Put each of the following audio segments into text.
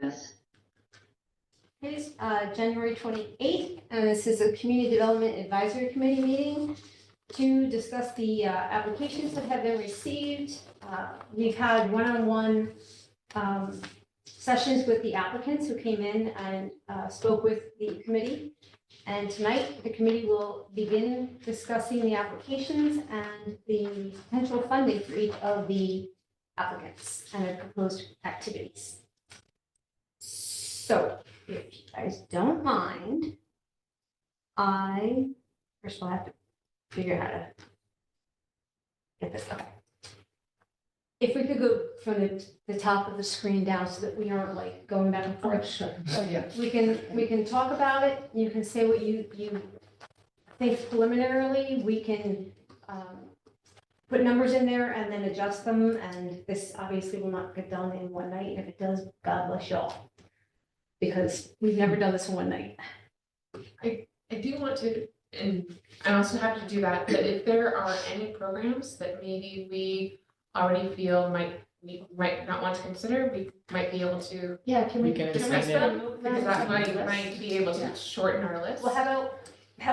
Yes. It's January 28th, and this is a Community Development Advisory Committee meeting to discuss the applications that have been received. We've had one-on-one sessions with the applicants who came in and spoke with the committee. And tonight, the committee will begin discussing the applications and the potential funding for each of the applicants and their proposed activities. So, if you guys don't mind, first of all, I have to figure out how to get this, okay. If we could go from the top of the screen down so that we aren't like going back and forth. Sure. Okay, we can talk about it, you can say what you think preliminarily, we can put numbers in there and then adjust them, and this obviously will not get done in one night, and if it does, God bless y'all. Because we've never done this in one night. I do want to, and I also have to do that, but if there are any programs that maybe we already feel we might not want to consider, we might be able to Yeah, can we can discuss amend them, because that might be able to shorten our list. Well, how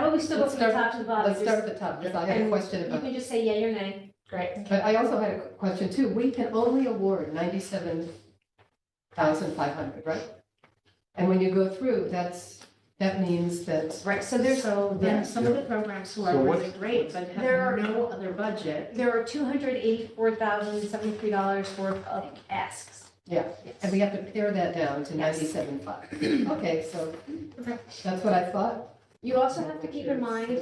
about we still go Let's from the start- top to the bottom? Let's start at the top, because I had a And question You about, can just say yea or nay. Great. but I also had a question too. We can only award 97,500, right? And when you go through, that means that, Right, so there's, So then some of the programs who are So really what's- great, but There are- have no other budget. there are $284,073 worth of asks. yeah, and we have to pare that down to Yes. 97,500. Okay, so Okay. that's what I thought. You also have to keep in mind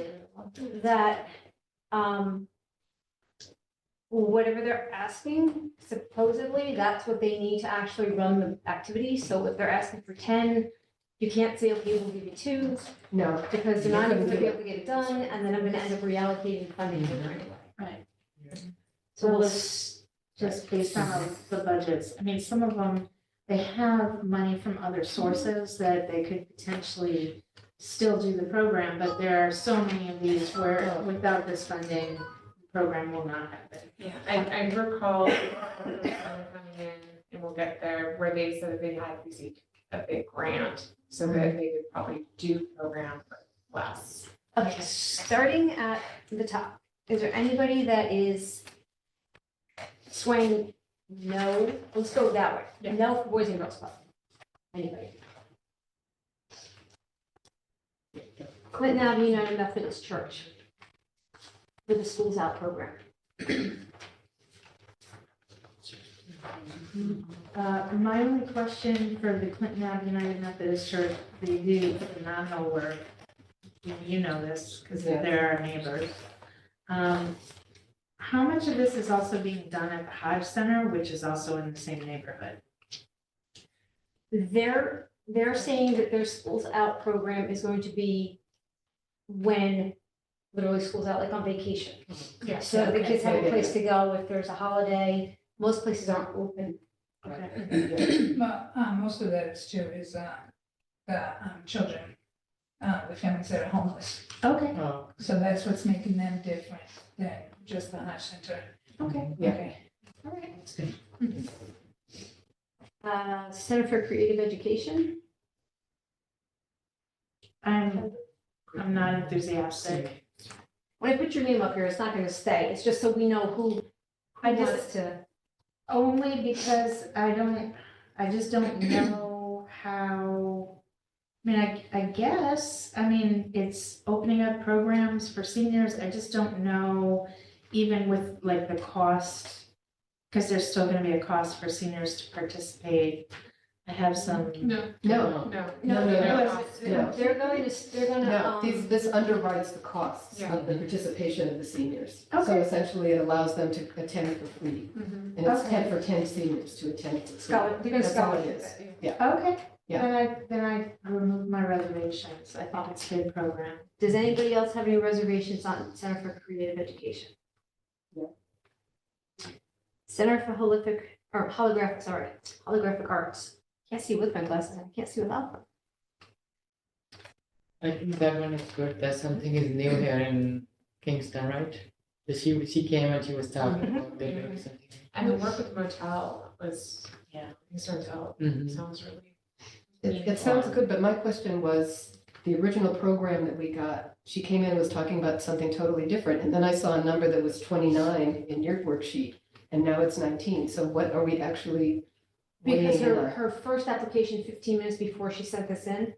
that, whatever they're asking, supposedly, that's what they need to actually run the activity. So if they're asking for 10, you can't say, okay, we'll give you 2, No, because they're not You even couldn't gonna be do able to get it done, and then I'm gonna end up reallocating funding for it anyway. Right. So So we'll, let's just based on the budgets, I mean, some of them, they have money from other sources that they could potentially still do the program, but there are so many of these where without this funding, the program will not happen. Yeah, I recall coming in, and we'll get there, where they said that they had received a big grant, so that they could probably do the program for less. okay, starting at the top, is there anybody that is swaying no? Let's go that way. Yeah. No for Boys and Girls Club. Anybody? Clinton Avenue United Methodist Church with the Schools Out program. My only question for the Clinton Ave United Methodist Church, they do phenomenal work. You know this, because Yeah. they're our neighbors. How much of this is also being done at the Hodge Center, which is also in the same neighborhood? They're saying that their Schools Out program is going to be when literally school's out, like on vacation. Yeah. So the kids have a Okay. place to go if there's a holiday. Most places aren't open. Okay. But most of that is too is the children, the families that are homeless. Okay, Oh, So that's what's making them different than just the Hodge Center. okay. Yeah. Okay. All right. Center for Creative Education. I'm not enthusiastic. When I put your name up here, it's not gonna stay. It's just so we know who I just- wants to. Only because I just don't know how, I mean, I guess, I mean, it's opening up programs for seniors, I just don't know, even with like the cost, because there's still gonna be a cost for seniors to participate. I have some, No, no, no. No, no, no. They're gonna, no, this underwrites the costs Yeah. of the participation of the seniors. So Okay. essentially, it allows them to attend for free. Mhm. And it's Okay. 10 for 10 seniors to attend for free. Scholar, they're gonna That's all it scholarship is. it. okay, Yeah. then I remove my reservations, I think it's a good program. Does anybody else have any reservations on Center for Creative Education? No. Center for Holographic Arts. Can't see with my glasses, I can't see without them. I think that one is good. That something is new here in Kingston, right? So she came and she was talking about they doing something. And the work with the motel was, Yeah. his hotel Mhm. sounds really It sounds good, but my question was, the original program that we got, she came in and was talking about something totally different, and then I saw a number that was 29 in your worksheet, and now it's 19, so what are we actually Because weighing in her, on? her first application 15 minutes before she sent this in,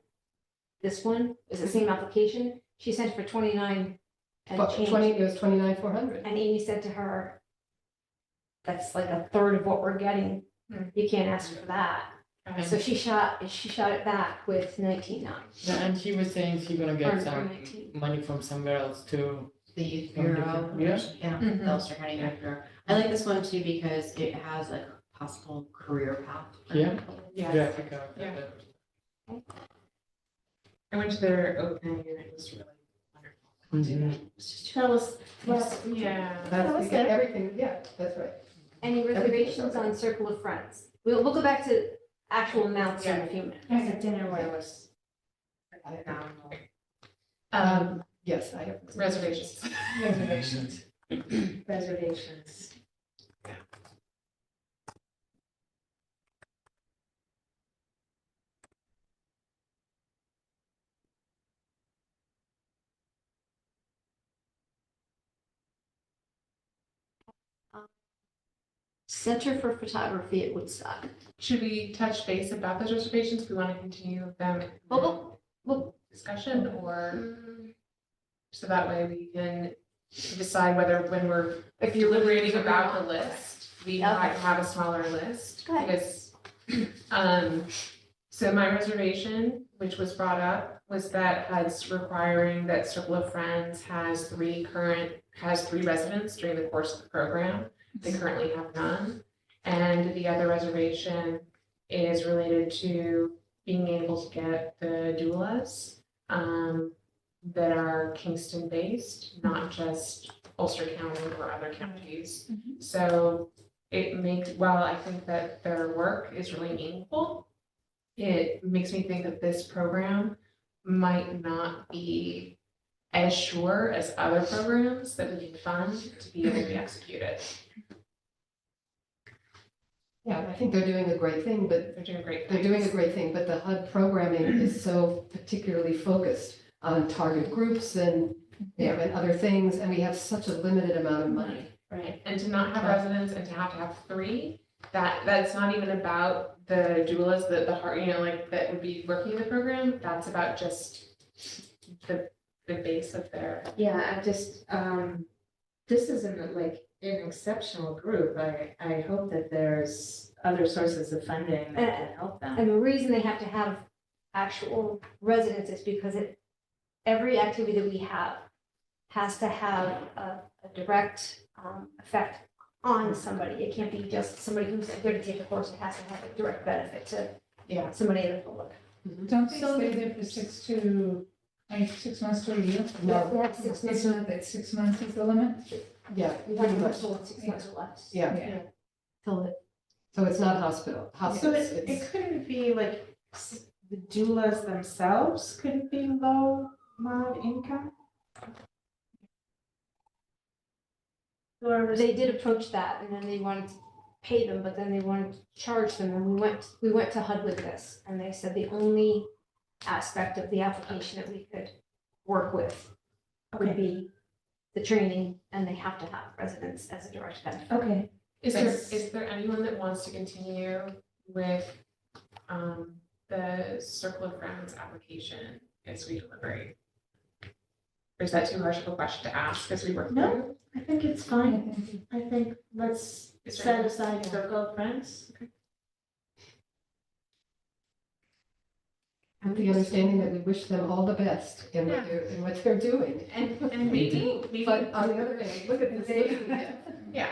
this one is the same application, she sent for 29 and But change. 20, it was 29,400. And Amy said to her, that's like a third of what we're getting. You can't ask for that. So she shot it back with 19.9. Yeah, and she was saying she's gonna Or get some 19. money from somewhere else too. The youth From bureau. different- Yeah, Mhm. the Ulster County Youth Bureau. I like this one too because it has like a possible career path. for Yeah. people. Yes. Graphic art. Yeah. I went to their opening and it was really wonderful. Mhm. Tell us, Yeah. That's everything, yeah, that's right. Any reservations on Circle of Friends? We'll go back to actual amounts in a few minutes. there's a dinner where it was phenomenal. Yes, I have. Reservations. Reservations. Reservations. Center for Photography at Woodstock. Should we touch base about those reservations? We want to continue them in Well, discussion or mm, so that way we can decide whether when we're if you're deliberating about the list, we Yeah. might have a smaller list. Go ahead. Because, so my reservation, which was brought up, was that HUD's requiring that Circle of Friends has three residents during the course of the program. They currently have none. And the other reservation is related to being able to get the doulas that are Kingston based, not just Ulster County or other counties. So it makes, while I think that their work is really meaningful, it makes me think that this program might not be as sure as other programs that we can fund to be able to be executed. Yeah, I think they're doing a great thing, but They're doing great they're doing a things. great thing, but the HUD programming is so particularly focused on target groups and, and other things, and we have such a limited amount of money. Right, and to not have residents and to have three, that's not even about the doulas, the heart, like that would be working in the program, that's about just the base of their. Yeah, I just, this isn't like an exceptional group. I hope that there's other sources of funding that can help them. And the reason they have to have actual residents is because every activity that we have has to have a direct effect on somebody. It can't be just somebody who's there to take the course. It has to have a direct benefit to somebody in the public. Don't they So- stay there for 6 months to a year? No, They have 6 months. Isn't it that 6 months is the limit? yeah, We pretty have much, told 6 months or less. yeah. Till it. So it's not hospital, So hospice, it it's, couldn't be like the doulas themselves couldn't be low mod income? Or They did approach that and then they wanted to pay them, but then they wanted to charge them. And we went to HUD with this and they said the only aspect of the application that we could work with would be the training, and they have to have residents as a direct benefit. Okay, Is there anyone that wants to continue with the Circle of Friends application as we deliberate? Or is that too harsh of a question to ask as we work No. through? I think it's fine. I think let's Is there set any- aside Circle of Friends. with the understanding that we wish them all the best in what they're doing. And maybe. But on the other hand, look at this. Yeah.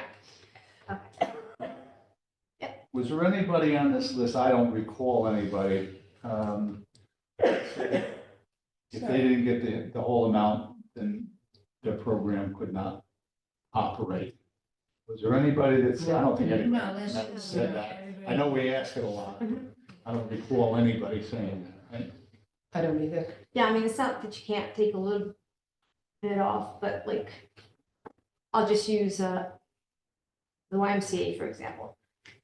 Was there anybody on this list, I don't recall anybody, if they didn't get the whole amount, then the program could not operate? Was there anybody that's, I don't think anybody No, that's. said that. I know we ask it a lot. I don't recall anybody saying that, right? I don't either. Yeah, I mean, it's not that you can't take a little bit off, but like, I'll just use the YMCA, for example.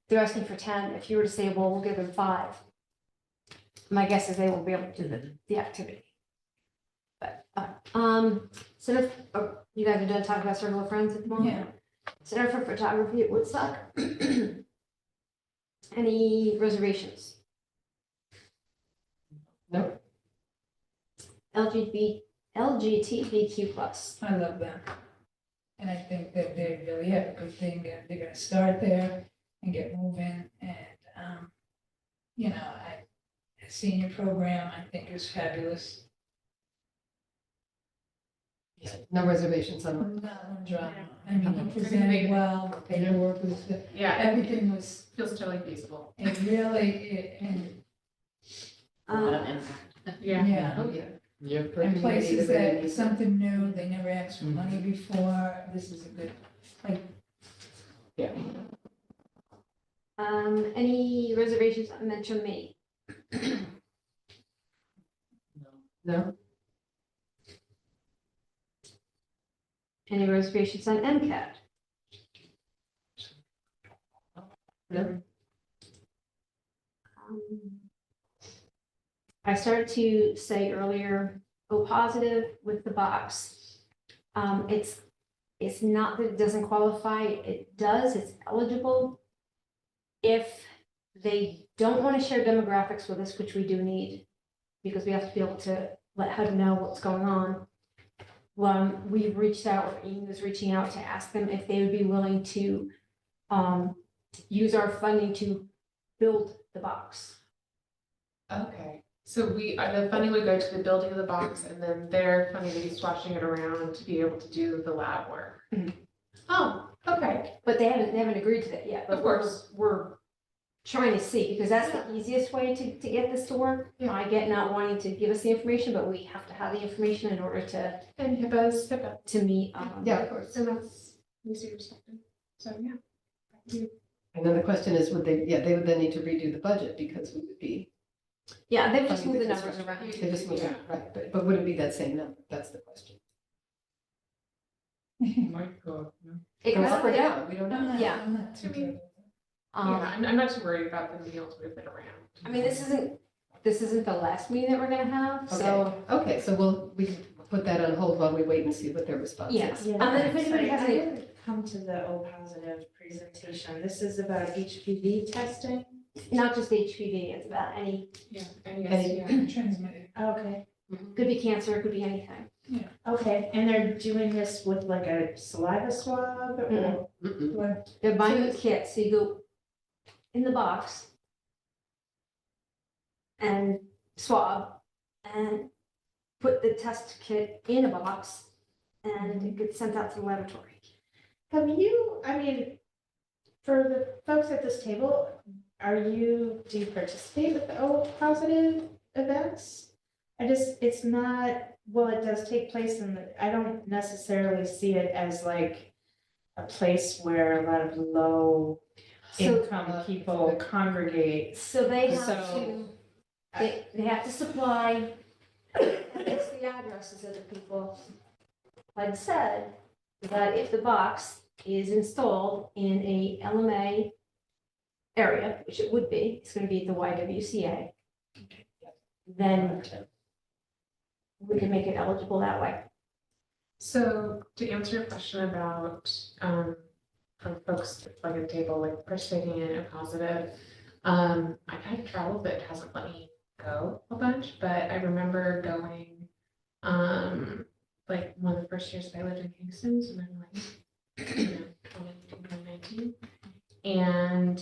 They're asking for 10. If you were to say, well, we'll give them 5, My guess is they won't be able to do the activity. But, Center, you guys are done talking about Circle of Friends at the moment? Yeah. Center for Photography at Woodstock. Any reservations? Nope. LGBTQ plus. I love them. And I think that they really have a good thing, and they're gonna start there and get moving, and, you know, a senior program, I think is fabulous. No reservations on. Not one drama, I mean, he presented well, the paperwork was, Yeah, everything was, feels totally feasible. it really, and, Yeah. yeah. Oh, yeah. Yep. And places Maybe that, they- something new, they never asked for money before, this is a good, like, Any reservations on Metro Mini? No? Any reservations on MCAT? No. I started to say earlier, O positive with the box. It's not that it doesn't qualify, it does, it's eligible. If they don't want to share demographics with us, which we do need, because we have to be able to let HUD know what's going on. We've reached out, or Amy was reaching out to ask them if they would be willing to use our funding to build the box. Okay, so the funding would go to the building of the box, and then their funding would be swashing it around to be able to do the lab work. Mhm. Oh, okay, But they haven't agreed to that yet, but Of course. we're trying to see, because that's the easiest way to get this to work. Yeah. I get not wanting to give us the information, but we have to have the information in order and HIPAA's HIPAA, to meet. Yeah, of course. and that's easy respected, so yeah. And then the question is, would they, they would then need to redo the budget because we would be, Yeah, they've just Funding moved the the numbers around. they just moved it, right, but would it be that same number? That's the question. My God, no. It Go goes up or up or down. down, we don't I'm know. not, Yeah. I'm not too. I mean, Um, Yeah, I'm not too worried about them being able to move it around. I mean, this isn't the last meeting that we're gonna have, so, Okay, so we can put that on hold while we wait and see what their response is. yes. And then if anybody has any, I come to the O positive presentation. This is about HPV testing. not just HPV, it's about any, Yeah, and yes, yeah. Transmitted. Okay, could be cancer, it could be anything. okay, and they're doing this with like a saliva swab or? Mm-mm. What, They're buying a kit, so you go in the box and swab and put the test kit in a box and it gets sent out to the laboratory. Have you, I mean, for the folks at this table, do you participate with the O positive events? It's not, well, it does take place I don't necessarily see it as like a place where a lot of low So, income people congregate. so they have So- to, they have to supply, it's the addresses of the people. Like said, that if the box is installed in a LMA area, which it would be, it's gonna be at the YWCA, then we can make it eligible that way. So to answer your question about, from folks like at the table, like participating in a positive, I've had travel that hasn't let me go a bunch, but I remember going, like one of the first years that I lived in Kingston, so maybe like, 2019. And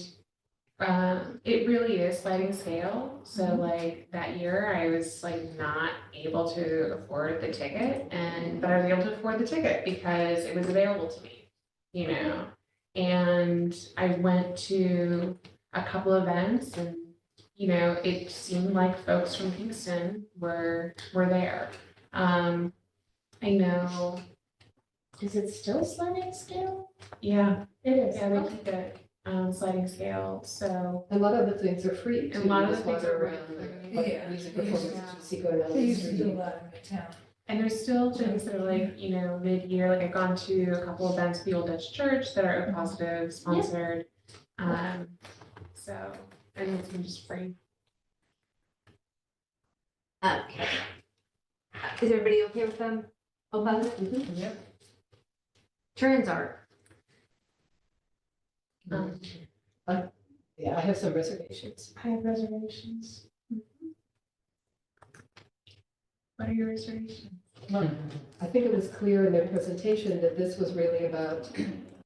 it really is sliding scale. So like that year I was like not able to afford the ticket but I was able to afford the ticket because it was available to me, you know? And I went to a couple events and, you know, it seemed like folks from Kingston were there. I know, Is it still sliding scale? yeah, It is. yeah, they keep it sliding scale, so. A lot of the things are free too. And a lot of the just things wander are around, free. like Yeah. music performances, you see going on they the used to do a street. lot in the town. And there's still things that are like, you know, mid-year, like I've gone to a couple events at the Old Dutch Church that are O positive sponsored. So, and it's been just free. Okay. Is everybody okay with them? OPEB? Mhm. Yep. Transart. Yeah, I have some reservations. I have reservations. What are your reservations? I think it was clear in their presentation that this was really about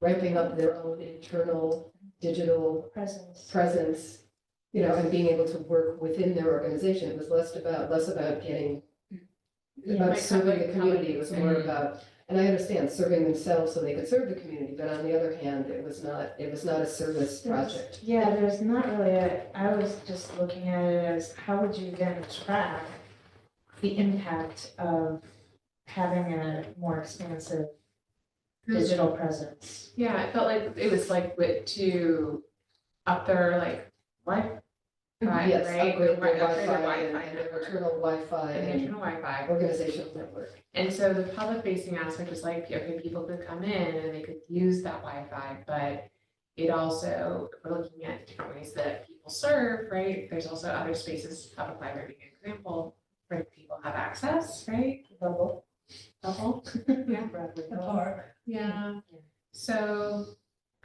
ramping up their own internal digital Presence. presence, you know, and being able to work within their organization. It was less about getting, about Like serving the public- community. It was more Mhm. about, and I understand serving themselves so they could serve the community, but on the other hand, it was not a service project. Yeah, there's not really I was just looking at it as, how would you then track the impact of having a more expansive digital presence? Yeah, I felt like it was like to up their like Wi-Fi, Yes, right? upgrade their Upgrade Wi-Fi and Wi-Fi their network. internal Wi-Fi And and internal Wi-Fi. organizational network. And so the public facing aspect was like, okay, people could come in and they could use that Wi-Fi, but it also, if we're looking at different ways that people serve, right? There's also other spaces, public library being an example, where people have access, right? Bubble. Bubble. Yeah. The park. Yeah. So,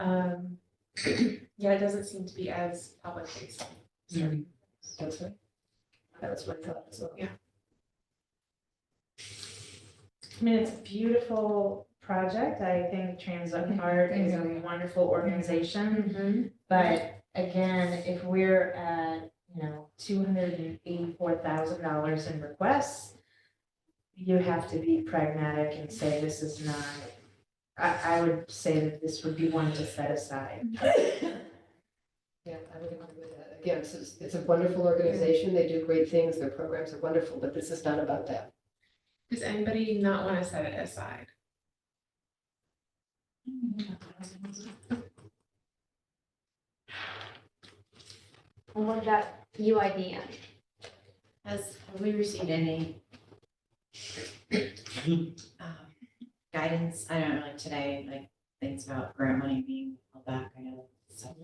yeah, it doesn't seem to be as public facing. That's right. That's what I thought as well. Yeah. I mean, it's a beautiful project. I think Transit Art is a wonderful organization. But again, if we're at, $284,000 in requests, you have to be pragmatic and say this is not, I would say that this would be one to set aside. Yeah, I would agree with that. Again, it's a wonderful organization. They do great things. Their programs are wonderful, but this is not about that. Does anybody not want to set it aside? And what about UIDN? Have we received any guidance? I don't know, like today, like things about grant money being held back, I know, so,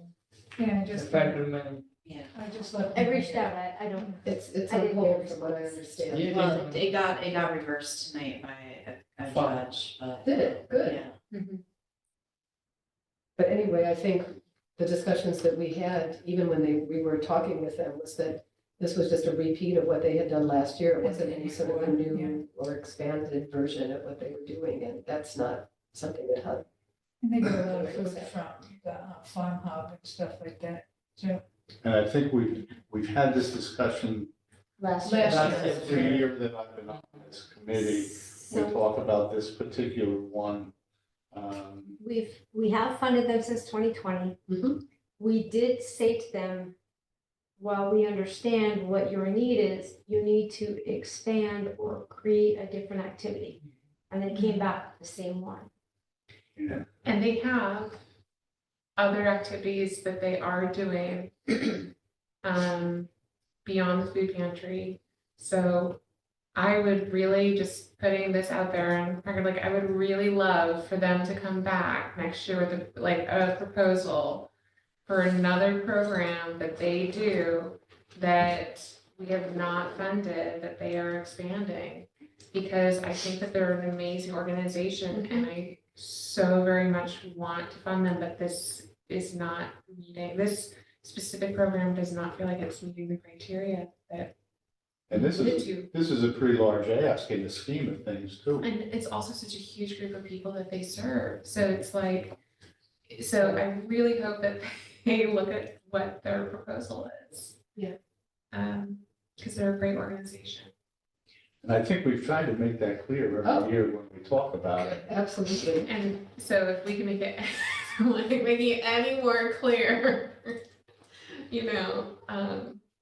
Yeah, The just, federal money. yeah. I just let. I reached out, I don't, It's I on didn't hold get a from what I response. understand. Yeah. Well, it got reversed tonight by a Fine. judge, but, Did it? Good. yeah. But anyway, I think the discussions that we had, even when we were talking with them, was that this was just a repeat of what they had done last year. It wasn't any sort of a new or expanded version of what they were doing, and that's not something that HUD. And they got a lot of food from the farm hub and stuff like that, so. And I think we've had this discussion Last Last year. year. every year that I've been on this committee. We So talk about this particular one. we have funded them since 2020. Mhm. We did say to them, while we understand what your need is, you need to expand or create a different activity. And they came back with the same one. Yeah. And they have other activities that they are doing beyond the food pantry. So I would really, just putting this out there on record, like I would really love for them to come back next year with a proposal for another program that they do that we have not funded, that they are expanding. Because I think that they're an amazing organization and I so very much want to fund them, but this is not meeting, this specific program does not feel like it's meeting the criteria that And this it is, to. this is a pretty large ask in the scheme of things too. And it's also such a huge group of people that they serve, so it's like, so I really hope that they look at what their proposal is. Yeah. Because they're a great organization. And I think we've tried to make that clear Oh. every year when we talk about it. Absolutely. And so if we can make it, like, make it any more clear,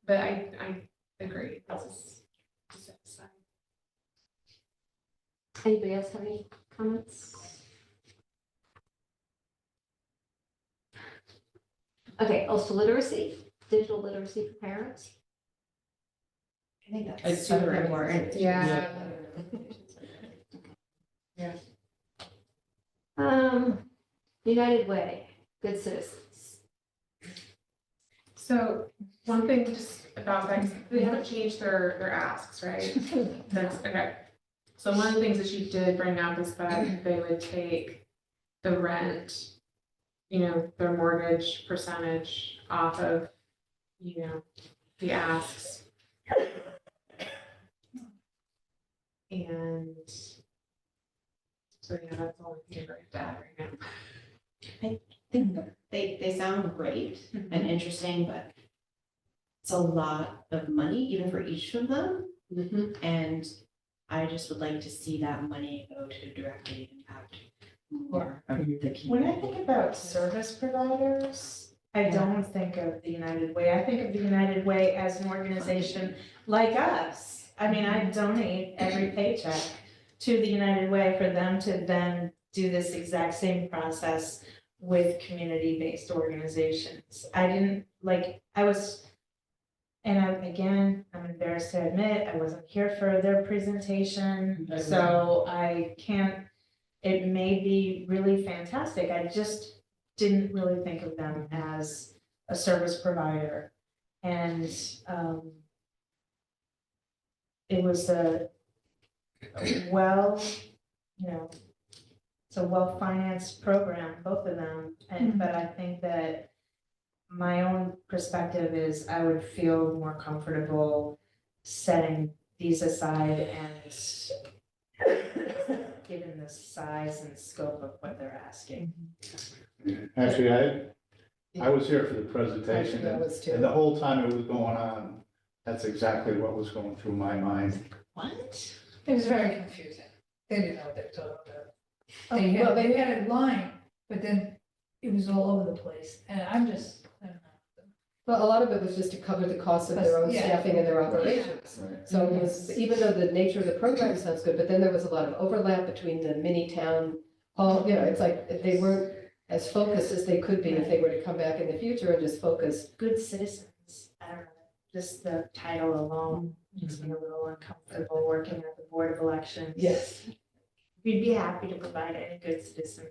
but I agree, this is to set aside. Anybody else have any comments? Okay, also literacy, digital literacy for parents. I think I- that's super I- important. Yeah. United Way, good citizens. So one thing just about that, 'cause they haven't changed their asks, right? That's, okay. So one of the things that she did bring up is that they would take the rent, their mortgage percentage off of, the asks. And so, yeah, that's all I can bring to that right now. They sound great and interesting, but it's a lot of money even for each of them. And I just would like to see that money go to directly impact more the community. When I think about service providers, I don't think of the United Way. I think of the United Way as an organization like us. I mean, I donate every paycheck to the United Way for them to then do this exact same process with community-based organizations. I'm embarrassed to admit, I wasn't here for their presentation, so I can't, it may be really fantastic. I just didn't really think of them as a service provider. And it was a well, it's a well-financed program, both of them. And, but I think that my own perspective is I would feel more comfortable setting these aside and given the size and scope of what they're asking. Actually, I was here for the presentation, That was too. and the whole time it was going on, that's exactly what was going through my mind. What? It was very confusing. They didn't know what they were talking about. Oh, They well, had, they had a line, but then it was all over the place, and I don't know. Well, a lot of it was just to cover the costs of their own Yeah. staffing and their operations. So it was, even though the nature of the program sounds good, but then there was a lot of overlap between the mini town hall, it's like they weren't as focused as they could be if they were to come back in the future and just focus. Good citizens, I don't know, just the title alone makes me a little uncomfortable working at the Board of Elections. Yes. We'd be happy to provide any good citizen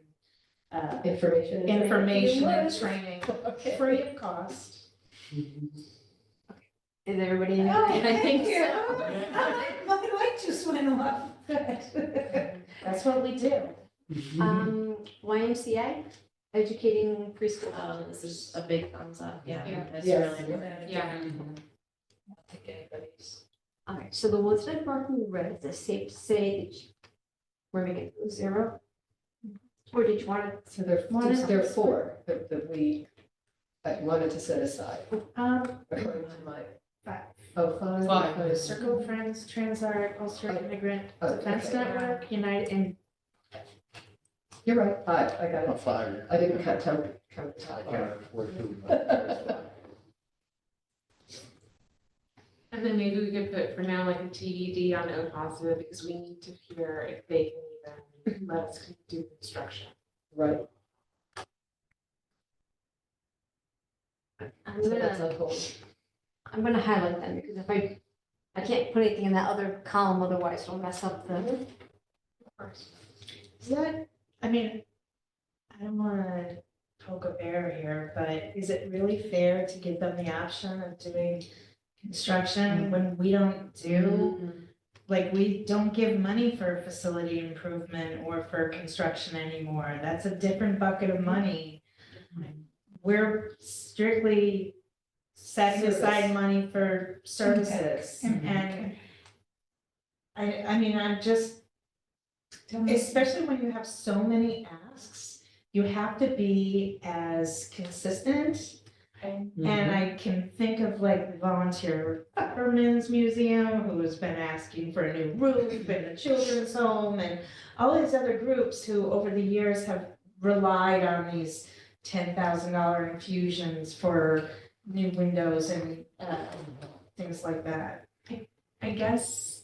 Information. information and training, Okay. free of cost. Is everybody in? Oh, I think thank so. My light just went off. That's what we do. YMCA, educating preschool. This is a big thumbs up, yeah. It's Yes. really. Yeah. I don't think anybody's. All right, so the ones that Mark read, is it safe to say that we're making it 0? Or did you want to? So there are four that we wanted to set aside, according to my. Five. Oh, five. Five. Okay. Circle of Friends, Transart, Ulster Immigrant Oh, Defense okay. Network, United, and You're right, five, I got it. 5. I didn't count the I top. can't afford to. but And then maybe we could put for now like a TBD on O positive because we need to hear if they can even let us do construction. Right, I'm so that's gonna, on hold. I'm gonna highlight them because if I can't put anything in that other column, otherwise it'll mess up the. is that, I mean, I don't wanna poke a bear here, but is it really fair to give them the option of doing construction when we don't do? Like, we don't give money for facility improvement or for construction anymore. That's a different bucket of money. We're strictly setting aside Service. money for services. Impact. And I mean, I'm just, especially when you have so many asks, you have to be as consistent. And I can think of like the Volunteer Firemen's Museum, who has been asking for a new roof, and the children's home, and all these other groups who over the years have relied on these $10,000 infusions for new windows and things like that. I guess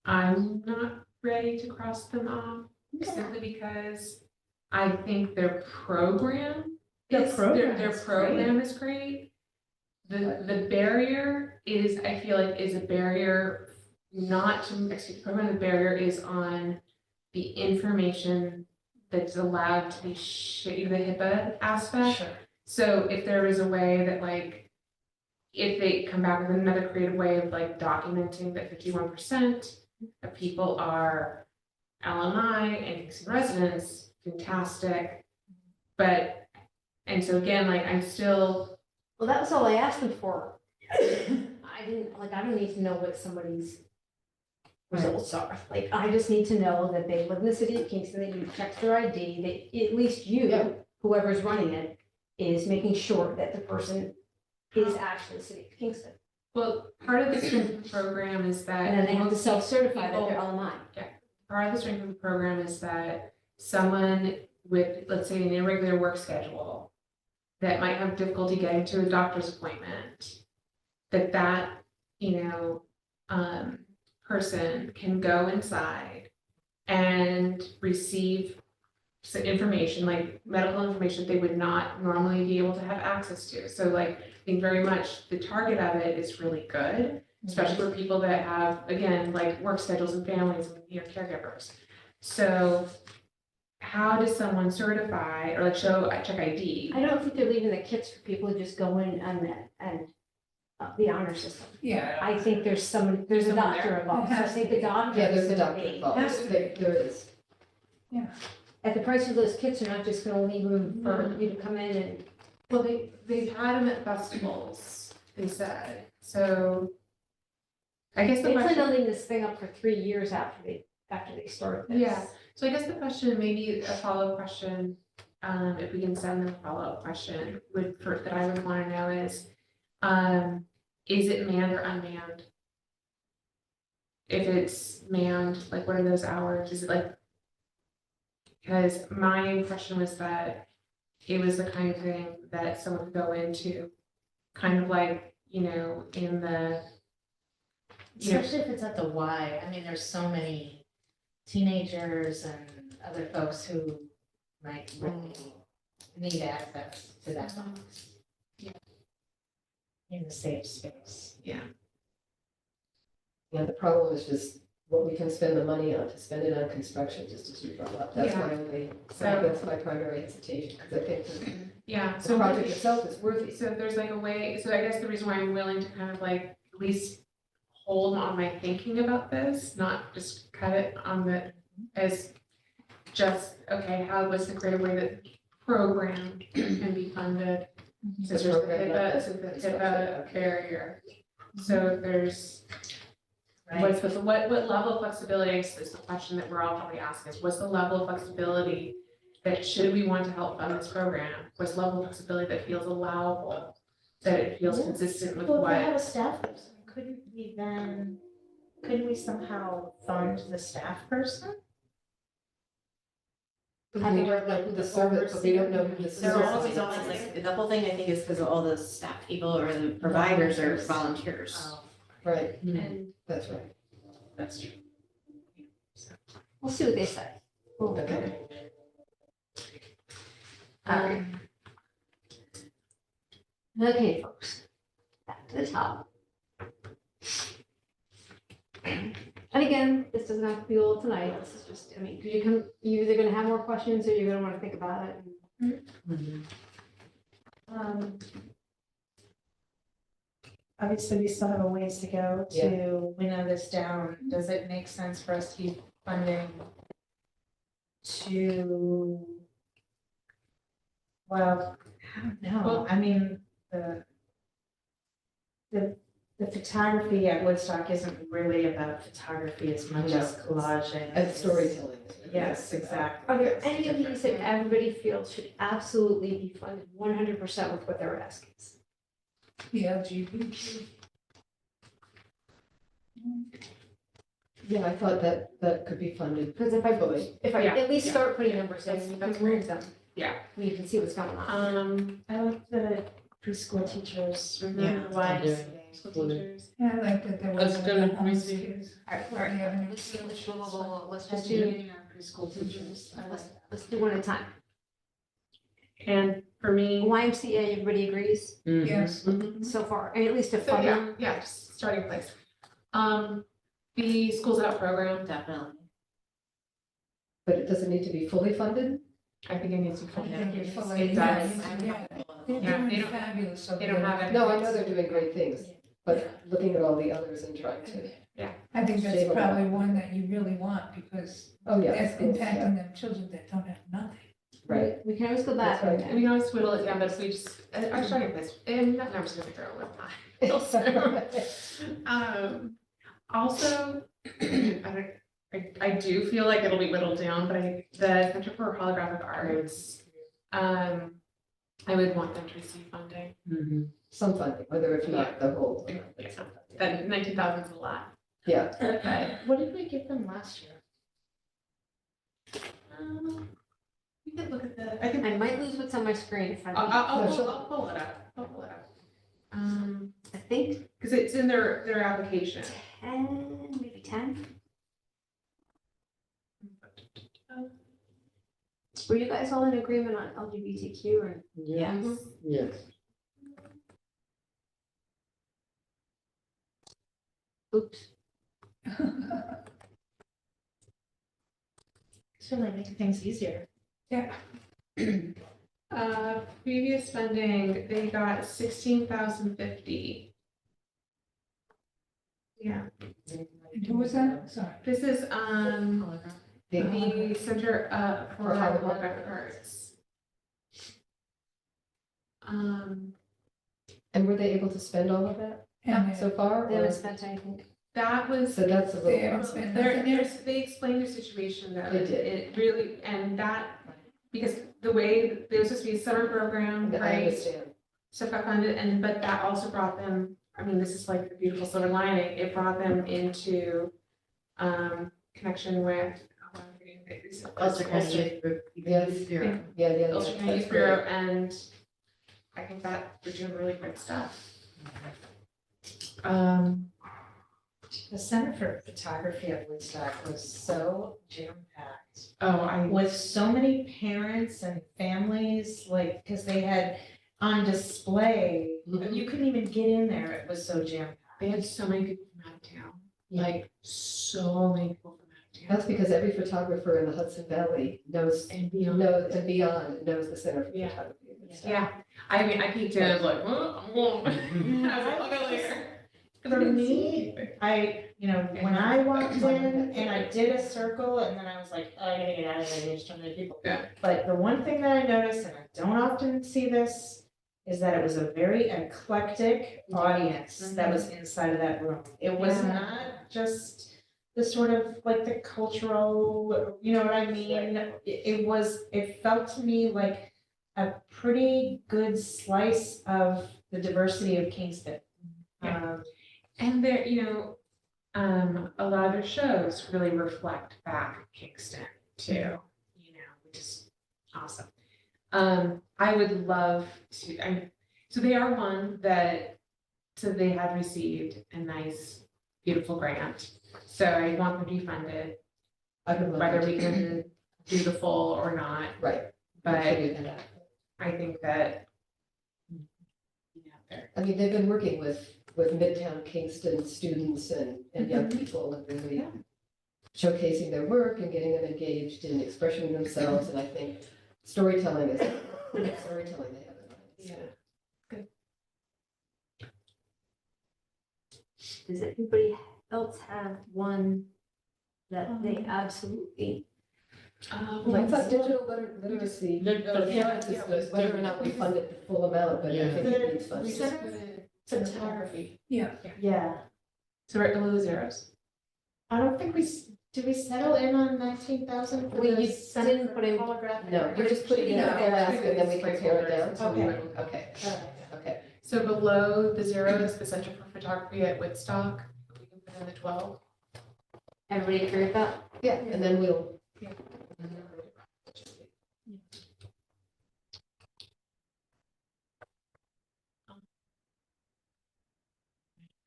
I'm not ready to cross them off simply because I think their program Their is, program their is program is great. The barrier is, I feel like, is a barrier not to execute the program. The barrier is on the information that's allowed to be shared, the HIPAA aspect. Sure. So if there was a way that like if they come back with another creative way of like documenting that 51% of people are LMI and Kingston residents, fantastic. But, and so again, like I'm still, Well, that was all I asked them for. I don't need to know what somebody's results are. Like, I just need to know that they live in the city of Kingston, that you checked their ID, that at least Yeah. you, whoever's running it, is making sure that the person is actually the city of Kingston. well, part of the strength of the program is that. And then they have to most self-certify that they're people- LMI. Part of the strength of the program is that someone with, let's say, an irregular work schedule that might have difficulty getting to a doctor's appointment, that, person can go inside and receive some information, like medical information they would not normally be able to have access to. So like, I think very much the target of it is really good, especially for people that have, again, like work schedules and families and, caregivers. So how does someone certify or like show, check ID? I don't think they're leaving the kits for people to just go in and the honor system. Yeah. I think there's a Someone doctor there. involved. So I think the doctor. Yeah, there's is a gonna doctor be- involved, there is. At the price of those kits, are not just gonna leave them for you to come in and. Well, they've had them at festivals, they said, so. I guess the They plan question, on leaving this thing up for 3 years after they start this. Yeah. so I guess the question, maybe a follow-up question, if we can send them a follow-up question, that I would wanna know is it manned or unmanned? If it's manned, like what are those hours, is it like? Because my impression was that it was the kind of thing that someone could go into, kind of like, in the. Especially if it's at the Y. I mean, there's so many teenagers and other folks who might really need access to that box. Yeah. In the safe space. Yeah, the problem is just what we can spend the money on, to spend it on construction, just as you brought up. That's Yeah. my only, So- that's my primary hesitation, because I think Yeah, the so project itself is worthy. So if there's like a way, so I guess the reason why I'm willing to kind of like at least hold on my thinking about this, not just cut it on the, as just, okay, what's the greater way that program can be funded? Since there's the program, not HIPAA, the since the construction, HIPAA okay. barrier. So there's, what level of flexibility, I guess is the question that we're all probably asking, is what's the level of flexibility that should we want to help fund this program, what's the level of flexibility that feels allowable, that it feels Yeah. consistent with Well, if we what, have a staff person, couldn't we somehow fund the staff person? We don't know who the service, but we don't know who the There service. are always, like, the whole thing, I think, is because all the staff people or the providers are volunteers. Oh, Right, and that's right. That's true. We'll see what they say. Okay. Okay, folks, back to the top. And again, this doesn't have to be all tonight, this is just, you're either gonna have more questions or you're gonna wanna think about it. Obviously, we still have a ways to go to winnow this down. Does it make sense for us to keep funding to, well, I don't know. Well- I mean, the photography at Woodstock isn't really about photography as much as collaging. And storytelling. Yes, exactly. Are there any of these that everybody feels should absolutely be funded 100% with what they're asking? The LGBT. Yeah, I thought that could be funded Because if I fully. at least Yeah. start putting numbers in, you That's can move them. Yeah. We can see what's going on. I like the preschool teachers. Yeah. YMCA. School teachers. Yeah, I like that there Let's was. do it, please. All right, All right. let's just Educating our preschool teachers. I like that. let's do one at a time. And for me, YMCA, everybody agrees Yes, so far, and at least a so fund. yeah, just starting place. The Schools Out program, Definitely. But it doesn't need to be fully funded? I think it needs to be I funded. think you're It fully. does. Yeah. They're Yeah, they doing don't- fabulous. they don't have it. No, I know they're doing great things, but looking at all the others and trying to, I think that's Shave them probably one that you really want because oh, yeah. that's of course, yeah, impacting them children that don't have nothing. Right, We can always go back. That's right. And we can always twiddle it down, but if we just, our starting place, and no, I'm just gonna figure out what. Also, I do feel like it'll be whittled down, but the Center for Holographic Arts, I would want them to receive funding. Mhm. some funding, whether it's not the whole. Yeah. That 19,000 is a lot. Yeah, Okay. What did we give them last year? We could look at the, I can, I might lose what's on my screen if I, I'll No, sure. pull it up, I'll pull it up. I think Because it's in their application. 10, maybe 10. Were you guys all in agreement on LGBTQ or? Yes, yes. Oops. Certainly making things easier. Previous funding, they got 16,050. Yeah, And who was that? Sorry. this is, the, the Center for For Holographic Holographic Arts. and were they able to spend all of that And so far? They or- haven't spent anything. That was, So that's a they little. haven't spent there, nothing yet. they explained their situation though. They did. It really, and that, because the way, there was supposed to be a summer program, I right? understand, Stuff got funded, and, but that also brought them, I mean, this is like the beautiful silver lining, it brought them into, connection with, oh, I'm forgetting the- Ulster County Youth Group. Yes. Bureau. yeah, Ulster County that's Youth great. Bureau, and I think that we're doing really great stuff. The Center for Photography at Woodstock was so jam-packed Oh, I, with so many parents and families, like, because they had on display, Mhm. you couldn't even get in there, it was so jam-packed. they had so many people from out of town, like, so many people from out of town. That's because every photographer in the Hudson Valley knows, And beyond. knows, and beyond, knows the Center for Yeah. Photography. Yeah, I mean, I peeked in, I was like, oh, I'm going. I was like, I'll go later. For me, when I walked in and I did a circle and then I was like, oh, I gotta get out of there, there's too many people. Yeah. But the one thing that I noticed, and I don't often see this, is that it was a very eclectic audience that was inside of that room. It was Yeah. not just the sort of like the cultural, you know what I mean? It felt to me like a pretty good slice of the diversity of Kingston. Yeah. And there, a lot of their shows really reflect back Kingston too, which is awesome. I would love to, so they are one that, so they have received a nice, beautiful grant. So I want them to be funded, I would love whether to. we can do the full or not, Right. but Figured that out. I think that, they're, I mean, they've been working with Midtown Kingston students and young people and really Yeah. showcasing their work and getting them engaged in expressing themselves, and I think storytelling is, storytelling they have in mind. so. Does anybody else have one that they absolutely? Well, I thought digital literacy, parents is good, whether or not we fund it the full amount, but I Yeah. think it needs funding. photography. Yeah, So we're at below zeros. I don't think did we settle in on 19,000 for We the just Center didn't for put in- Holographic No, Art? you're just putting it in No, there, ask, and then we it's can pare it down. placeholders. Okay, okay. So below the zero is the Center for Photography at Woodstock. We can put in the 12. Everybody agree with that? Yeah, and then we'll. Yeah.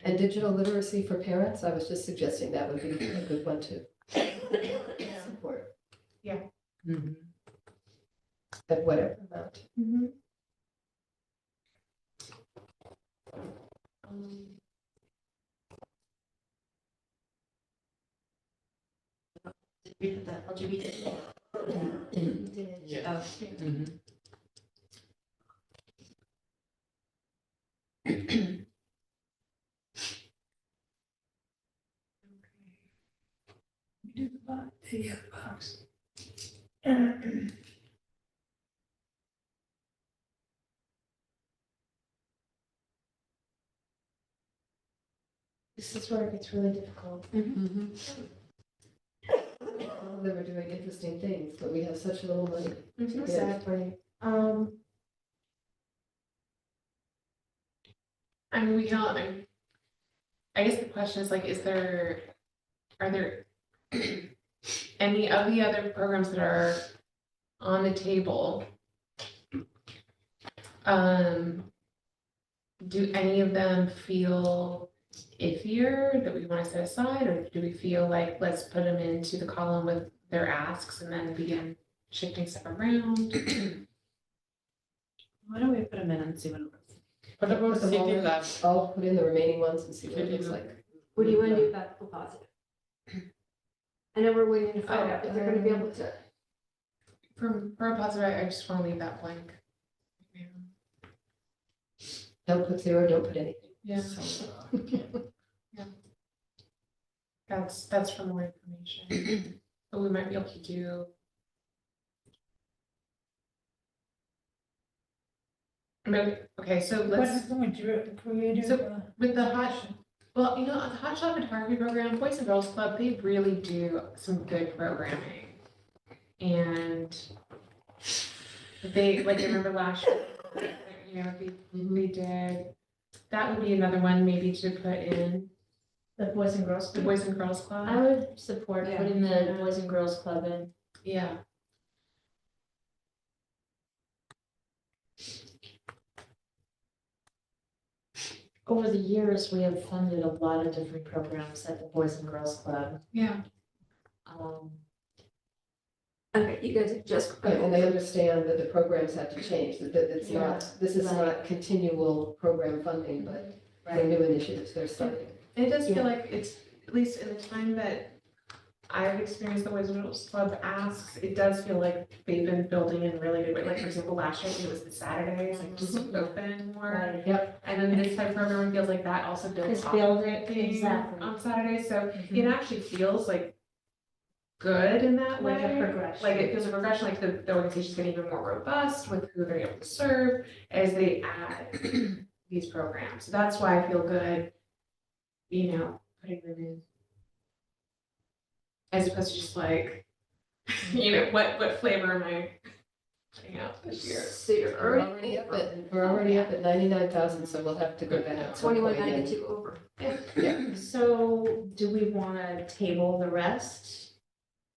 And digital literacy for parents, I was just suggesting that would be a good one to support Mhm. at whatever amount. We put the LGBT. Yeah. Oh, Mhm. do the other box. This is where it gets really difficult. All of them are doing interesting things, but we have such little money. Exactly. I mean, we can all, I guess the question is like, are there any of the other programs that are on the table? Do any of them feel iffier that we want to set aside, or do we feel like, let's put them into the column with their asks and then begin shifting stuff around? Why don't we put them in and see what it looks like? What about Put them all City in. Lab? I'll put in the remaining ones and see what it looks City like. What do you want to do about the positive? I know we're waiting to find out if they're gonna be able to. For a positive, I just want to leave that blank. Don't put 0, don't put anything. Yeah. That's for more information. But we might be able to do. Maybe, okay, so What let's, is the major creative? So- with the well, you know, the Hot Shot Photography Program, Boys and Girls Club, they really do some good programming. And they, like, I remember last year, you know, they did, that would be another one maybe to put in, The Boys and Girls the Club. Boys and Girls Club. I would support Yeah. putting the Boys and Girls Club in. Yeah. Over the years, we have funded a lot of different programs at the Boys and Girls Club. Yeah. Okay, you guys are just. Right, and they understand that the programs have to change, that it's not, this is not continual program funding, but for new initiatives they're starting. It does Yeah. feel like it's, at least in the time that I've experienced the Boys and Girls Club asks, it does feel like they've been building in really good way. Like, for example, last year it was the Saturdays, like just open more. Yep. And then this type of program feels like that also builds It's off build of it, being exactly. on Saturdays, so it actually feels like good in that way. Like a progression. Like it feels like a progression, like the organization's getting even more robust with who they're able to serve as they add these programs. So that's why I feel good, you know, putting them in. As opposed to just like, you know, what flavor am I putting out this year? So you're We're already already up over. at, we're already up at 99,000, so we'll have to go back. at some point and- 2192 over. Yeah. So do we want to table the rest?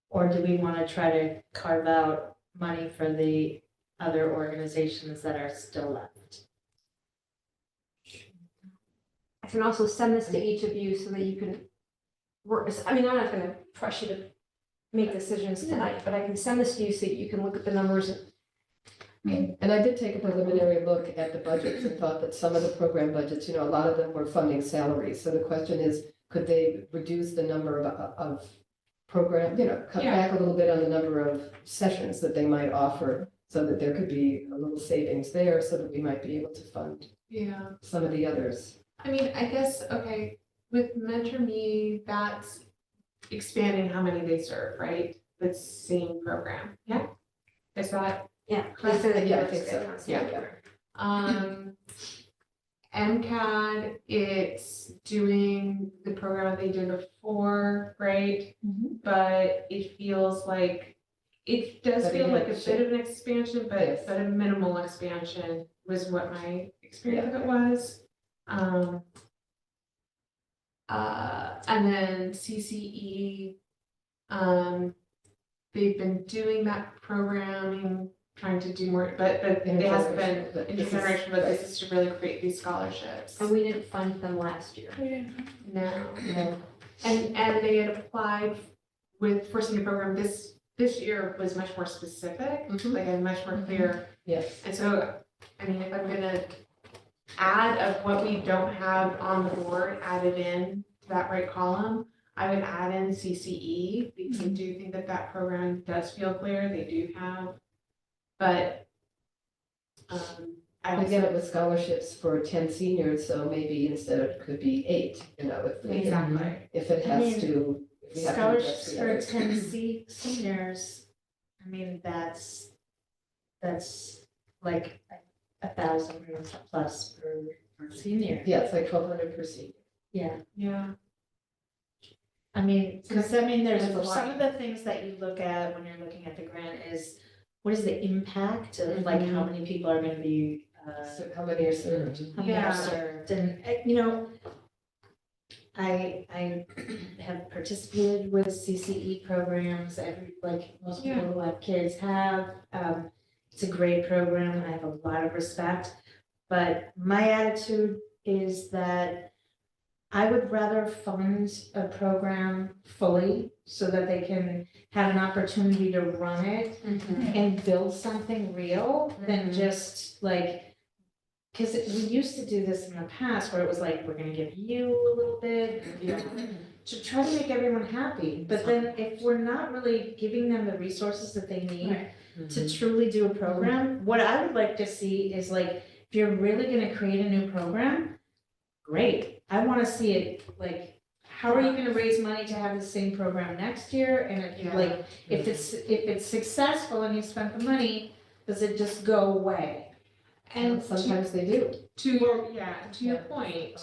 Or do we want to try to carve out money for the other organizations that are still left? I can also send this to each of you so that you can work, I mean, I'm not gonna press you to make decisions tonight, but I can send this to you so you can look at the numbers. And I did take a preliminary look at the budgets and thought that some of the program budgets, you know, a lot of them were funding salaries. So the question is, could they reduce the number of program, you know, cut Yeah. back a little bit on the number of sessions that they might offer so that there could be a little savings there so that we might be able to fund Yeah. some of the others. I mean, I guess, okay, with Mentor Me, that's expanding how many they serve, right? The same program, yeah? Is that, Yeah. Correct. Yeah, I think so. Yeah. MCAD, it's doing the program they did before, right? But it feels like, it does But feel again, like a bit of an expansion, Yes. but a minimal expansion was what my experience of it was. And then CCE, they've been doing that programming, trying to do more, but it hasn't been Intergenerational, but this is- intergenerational, but this is to really create these scholarships. And we didn't fund them last year. No, No. and they had applied for senior program, this year was much more specific, Mhm. like a much more clear. Yes. And so, I mean, if I'm gonna add of what we don't have on the board added in to that right column, I would add in CCE, because I do think that that program does feel clear, they do have, but, I Again, it also, was scholarships for 10 seniors, so maybe instead it could be 8, you know, exactly, if it has to, if we have to address scholarships the for others. Tennessee seniors, I mean, that's like 1,000 plus per senior. Yeah, it's like 1,200 per seat. Yeah, Yeah. I mean, because I mean, there's That's a lot. some of the things that you look at when you're looking at the grant is, what is the impact of like how many people are gonna be, So how many are served? how many are Yeah. served, and, you know, I have participated with CCE programs, like most people who have kids have. It's a great program, and I have a lot of respect. But my attitude is that I would rather fund a program fully so that they can have an opportunity to run it and build something real than just like, because we used to do this in the past where it was like, we're gonna give you a little bit, you know, to try to make everyone happy. But then if we're not really giving them the resources that they need to truly do a program, what I would like to see is like, if you're really gonna create a new program, great. I wanna see it, like, how are you gonna raise money to have the same program next year? And if, Yeah. like, if it's successful and you spent the money, does it just go away? And Sometimes they do. to your point,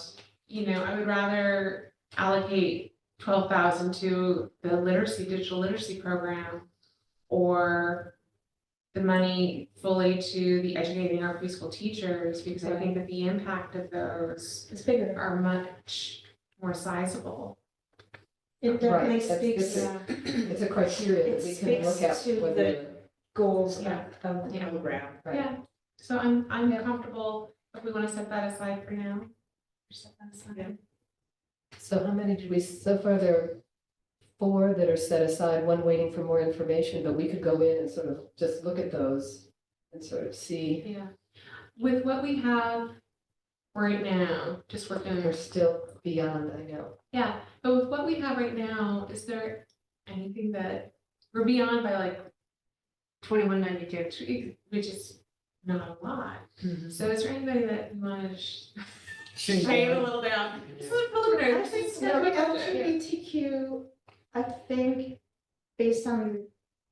you know, I would rather allocate 12,000 to the digital literacy program, or the money fully to the educating our preschool teachers, because I think that the impact of those It's bigger. are much more sizable. It definitely Right, speaks It's a criteria that we can look at It speaks to whether. goals Yeah. of the program. Right. Yeah, so I'm comfortable if we wanna set that aside for now. Set that aside. So how many did we, so far there are 4 that are set aside, 1 waiting for more information, but we could go in and sort of just look at those and sort of see. Yeah, with what we have right now, just working, We're still beyond, I know. yeah, but with what we have right now, is there anything that we're beyond by like 2192. which is not a lot. Mm-hmm. So is there anybody that you want to Shrink shave a down. little down? This is preliminary. This is No, not budget. LGBTQ, I think, based on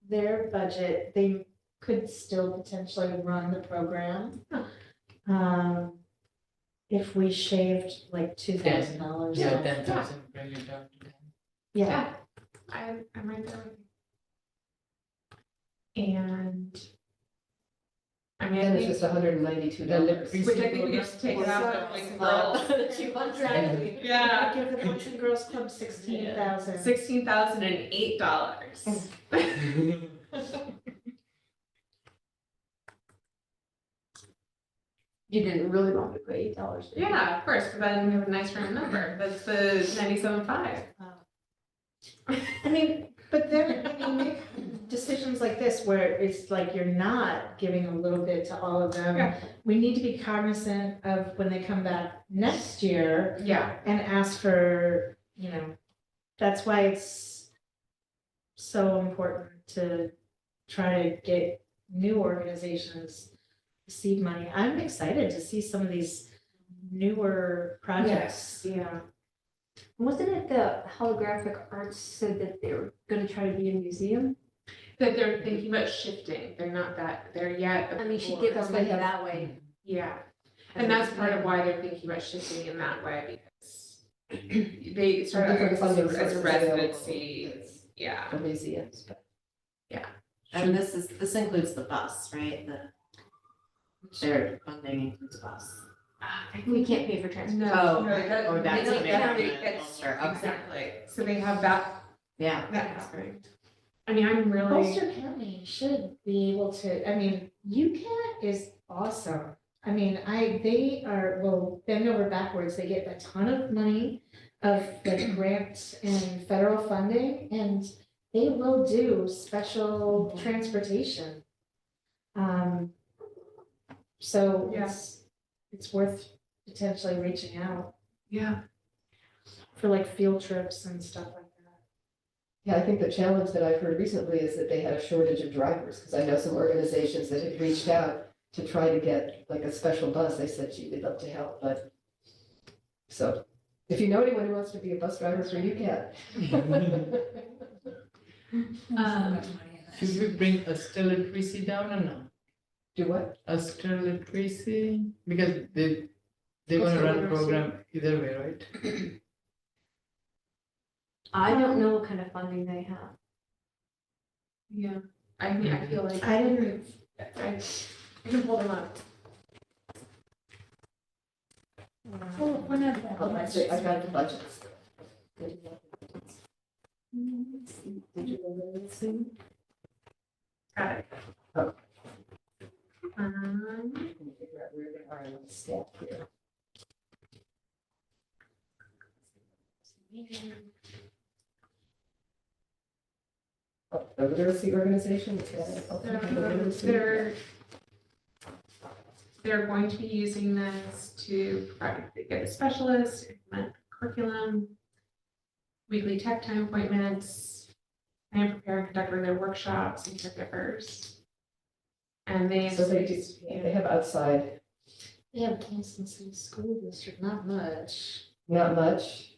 their budget, they could still potentially run the program. If we shaved like $2,000. Yeah, off. 10,000, bring it down to 10. Yeah, I'm right there with you. And I mean, I Then it's think, just $192. which I think we just take it out of boys and girls. Exactly. Yeah. Give the Boys and Girls Club 16,000. $16,008. You didn't really want to pay $8. did you? Yeah, of course, because then we have a nice round number. That's the 97.5. I mean, but then when you make decisions like this where it's like you're not giving a little bit to all of them, Yeah. we need to be cognizant of when they come back next year Yeah, and ask for, you know, that's why it's so important to try to get new organizations seed money. I'm excited to see some of these newer projects. yeah. Wasn't it the holographic arts said that they were gonna try to be a museum? That they're thinking about shifting. They're not there yet. I mean, she but gave us they money have- that way. Yeah, and that's part of why they're thinking about shifting in that way, because they sort of Different funding as a sources available. residency, yeah. For museums, but. And this includes the bus, right? Their funding includes bus. We can't pay for transportation. Oh, no, that- or that's they what don't- they they- have. Sure, okay. Exactly, so they have that Yeah. aspect. I mean, I'm really, Ulster County should be able to, I mean, UCAT is awesome. I mean, they are, well, bend over backwards, they get a ton of money of like grants and federal funding, and they will do special transportation. So it's worth potentially reaching out yeah, for like field trips and stuff like that. Yeah, I think the challenge that I've heard recently is that they had a shortage of drivers, because I know some organizations that had reached out to try to get like a special bus. They said, gee, we'd love to help, but. So If you know anyone who wants to be a bus driver for UCAT. There's not much money in that. Should we bring Estelle Tracy down or no? Do what? Estelle Tracy, because they're gonna run program either way, right? I don't know what kind of funding they have. Yeah, I mean, I feel like. I didn't- I can pull them up. Well, when I- Oh, I see, I got the budgets. Got it. Oh. Um, Can you figure out where they are in the staff here? Oh, the literacy organization, is that it? Okay, the literacy. they're going to be using this to provide, get a specialist, implement curriculum, weekly tech time appointments, and prepare and conduct regular workshops and caregivers. And they. So they have outside, They have Kingston City School District, not much. not much,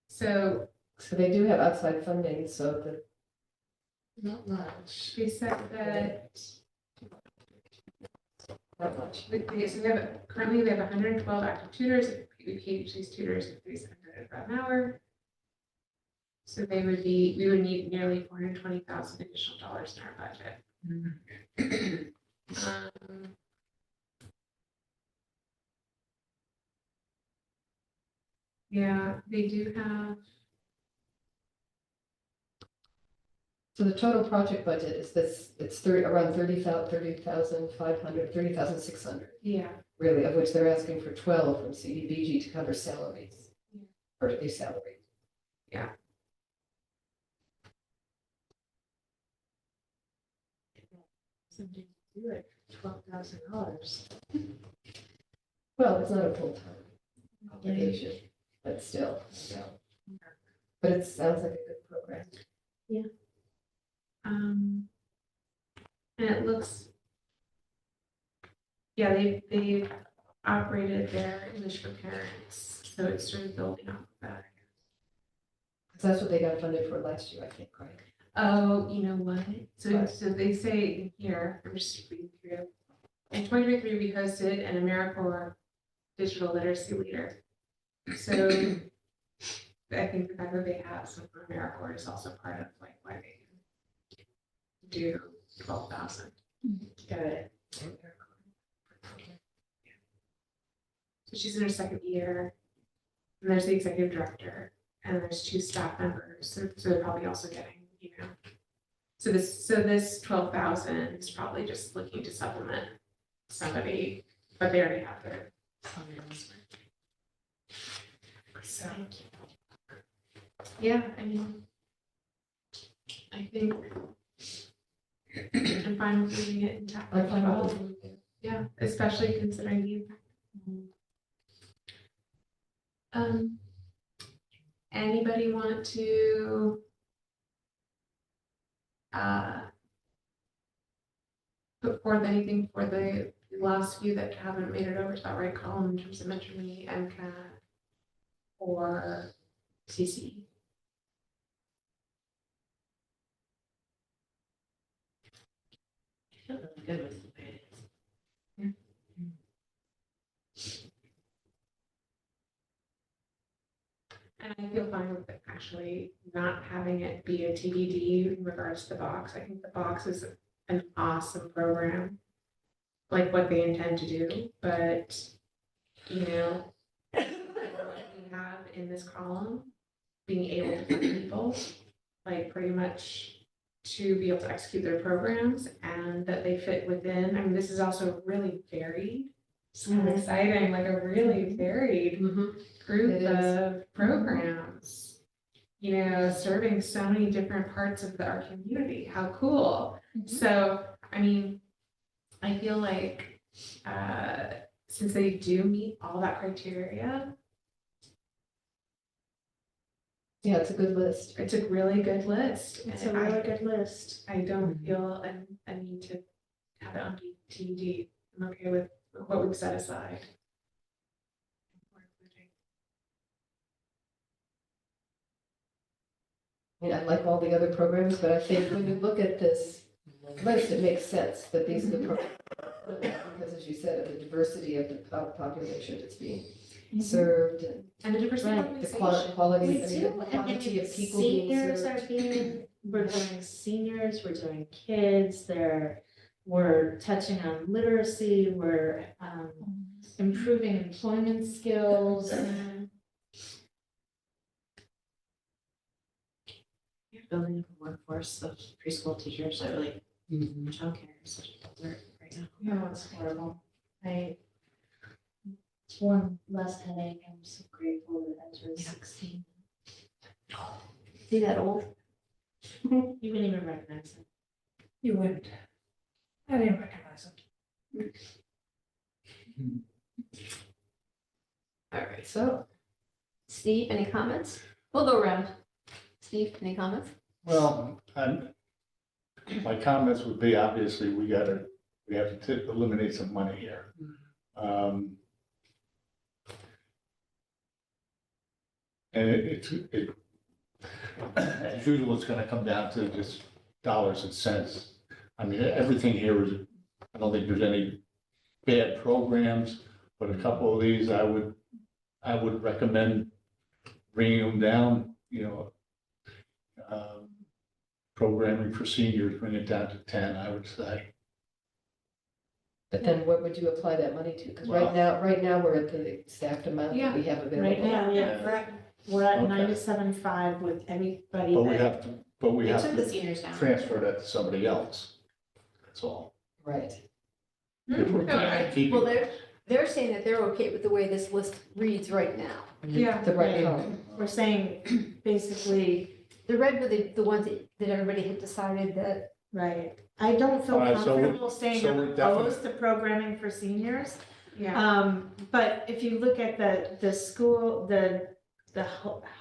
So so they do have outside funding, so the, Not much. they said that, not much. so we have, currently we have 112 active tutors, we pay these tutors at $300 per an hour. So we would need nearly 420,000 additional dollars in our budget. Um, Yeah, they do have, So the total project budget is this, it's around 30,500, 30,600, yeah, really, of which they're asking for 12 from CDBG to cover salaries. Yeah. Or a salary. Something to do it, $12,000. Well, it's not a full-time obligation, but still, yeah. But it sounds like a good program. and it looks, yeah, they've operated their English for Parents, so it's sort of building off of that. Because that's what they got funded for last year, I think, right? Oh, you know what? So, What? so they say in here, I'm just reading through. In 2023, we hosted an AmeriCorps digital literacy leader. So I think the fact that they have some from AmeriCorps is also part of like why they can do 12,000. Got it. So she's in her second year, and there's the executive director, and there's 2 staff members, so they're probably also getting, you know. So this 12,000 is probably just looking to supplement somebody, but they already have their. So. Yeah, I mean. I think. I'm fine with leaving it intact. I'm fine with Yeah, especially considering the impact. Anybody want to put forth anything for the last few that haven't made it over to that right column in terms of Metro Me, MCAT, or CC? I feel really good with the pay. And I feel fine with it actually not having it be a TBD in regards to the box. I think the box is an awesome program, like what they intend to do, but, you know, what we have in this column, being able to fund people, like pretty much to be able to execute their programs and that they fit within, I mean, this is also really varied. It's kind of exciting, like a really varied group It is. of programs, you know, serving so many different parts of our community. How cool. So, I mean, I feel like since they do meet all that criteria, Yeah, it's a good list. it's a really good list. It's and a really good list. I don't feel a need to have it on TBD. I'm okay with what we've set aside. I mean, I like all the other programs, but I think when you look at this list, it makes sense that these are the programs. Because as you said, of the diversity of the population that's being served and And the diversity of Right, the organization. quality, We I mean, do, the and quantity of people being seniors served. are being, we're doing seniors, we're doing kids, we're touching on literacy, we're improving employment skills. You're building a workforce of preschool teachers, so like childcare is such a desert right now. No, it's horrible. It's one less headache. I'm so grateful that Ezra's Yeah. 16. See that old? You wouldn't even recognize him. You wouldn't. I didn't recognize him. All right, so Steve, any comments? We'll go around. Steve, any comments? Well, my comments would be, obviously, we have to eliminate some money here. And as usual, it's gonna come down to just dollars and cents. I mean, everything here is, I don't think there's any bad programs, but a couple of these, I would recommend bringing them down, programming for seniors, bring it down to 10, I would say. But then what would you apply that money to? Because right now, we're at the staffed amount that we have available. Right now, Yeah. we're at Okay. 97.5 with everybody. But we that- have to, we They have took the to seniors down. transfer that to somebody else. That's all. Right. If we're gonna keep Well, it- they're saying that they're okay with the way this list reads right now. Yeah. The right right. column. We're saying basically, The red were the ones that everybody had decided that, right, I don't feel All right, so we- comfortable saying so I'm we're definitely- opposed to programming for seniors. Yeah. But if you look at the school, the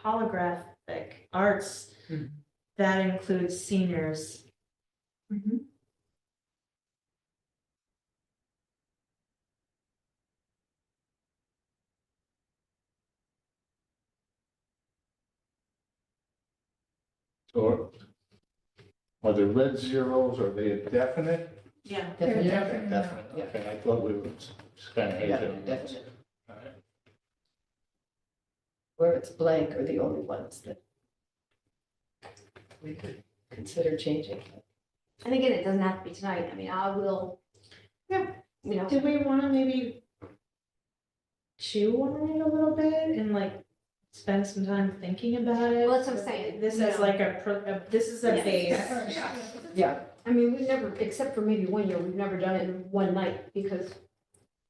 holographic arts, Mhm. that includes seniors. Or are the red zeros, are they a definite? Yeah. Definitely. Yeah. Definite, okay, I thought we were just kind of Yeah, hesitant. definitely. All right. Where it's blank are the only ones that we could consider changing. and again, it doesn't have to be tonight. I mean, I will. Yeah. You know, Do we want to maybe chew on it a little bit and like spend some time thinking about it? Well, that's what I'm saying, This you is know. like this is a Yeah. base. Yeah, I mean, we've never, except for maybe one year, we've never done it in one night because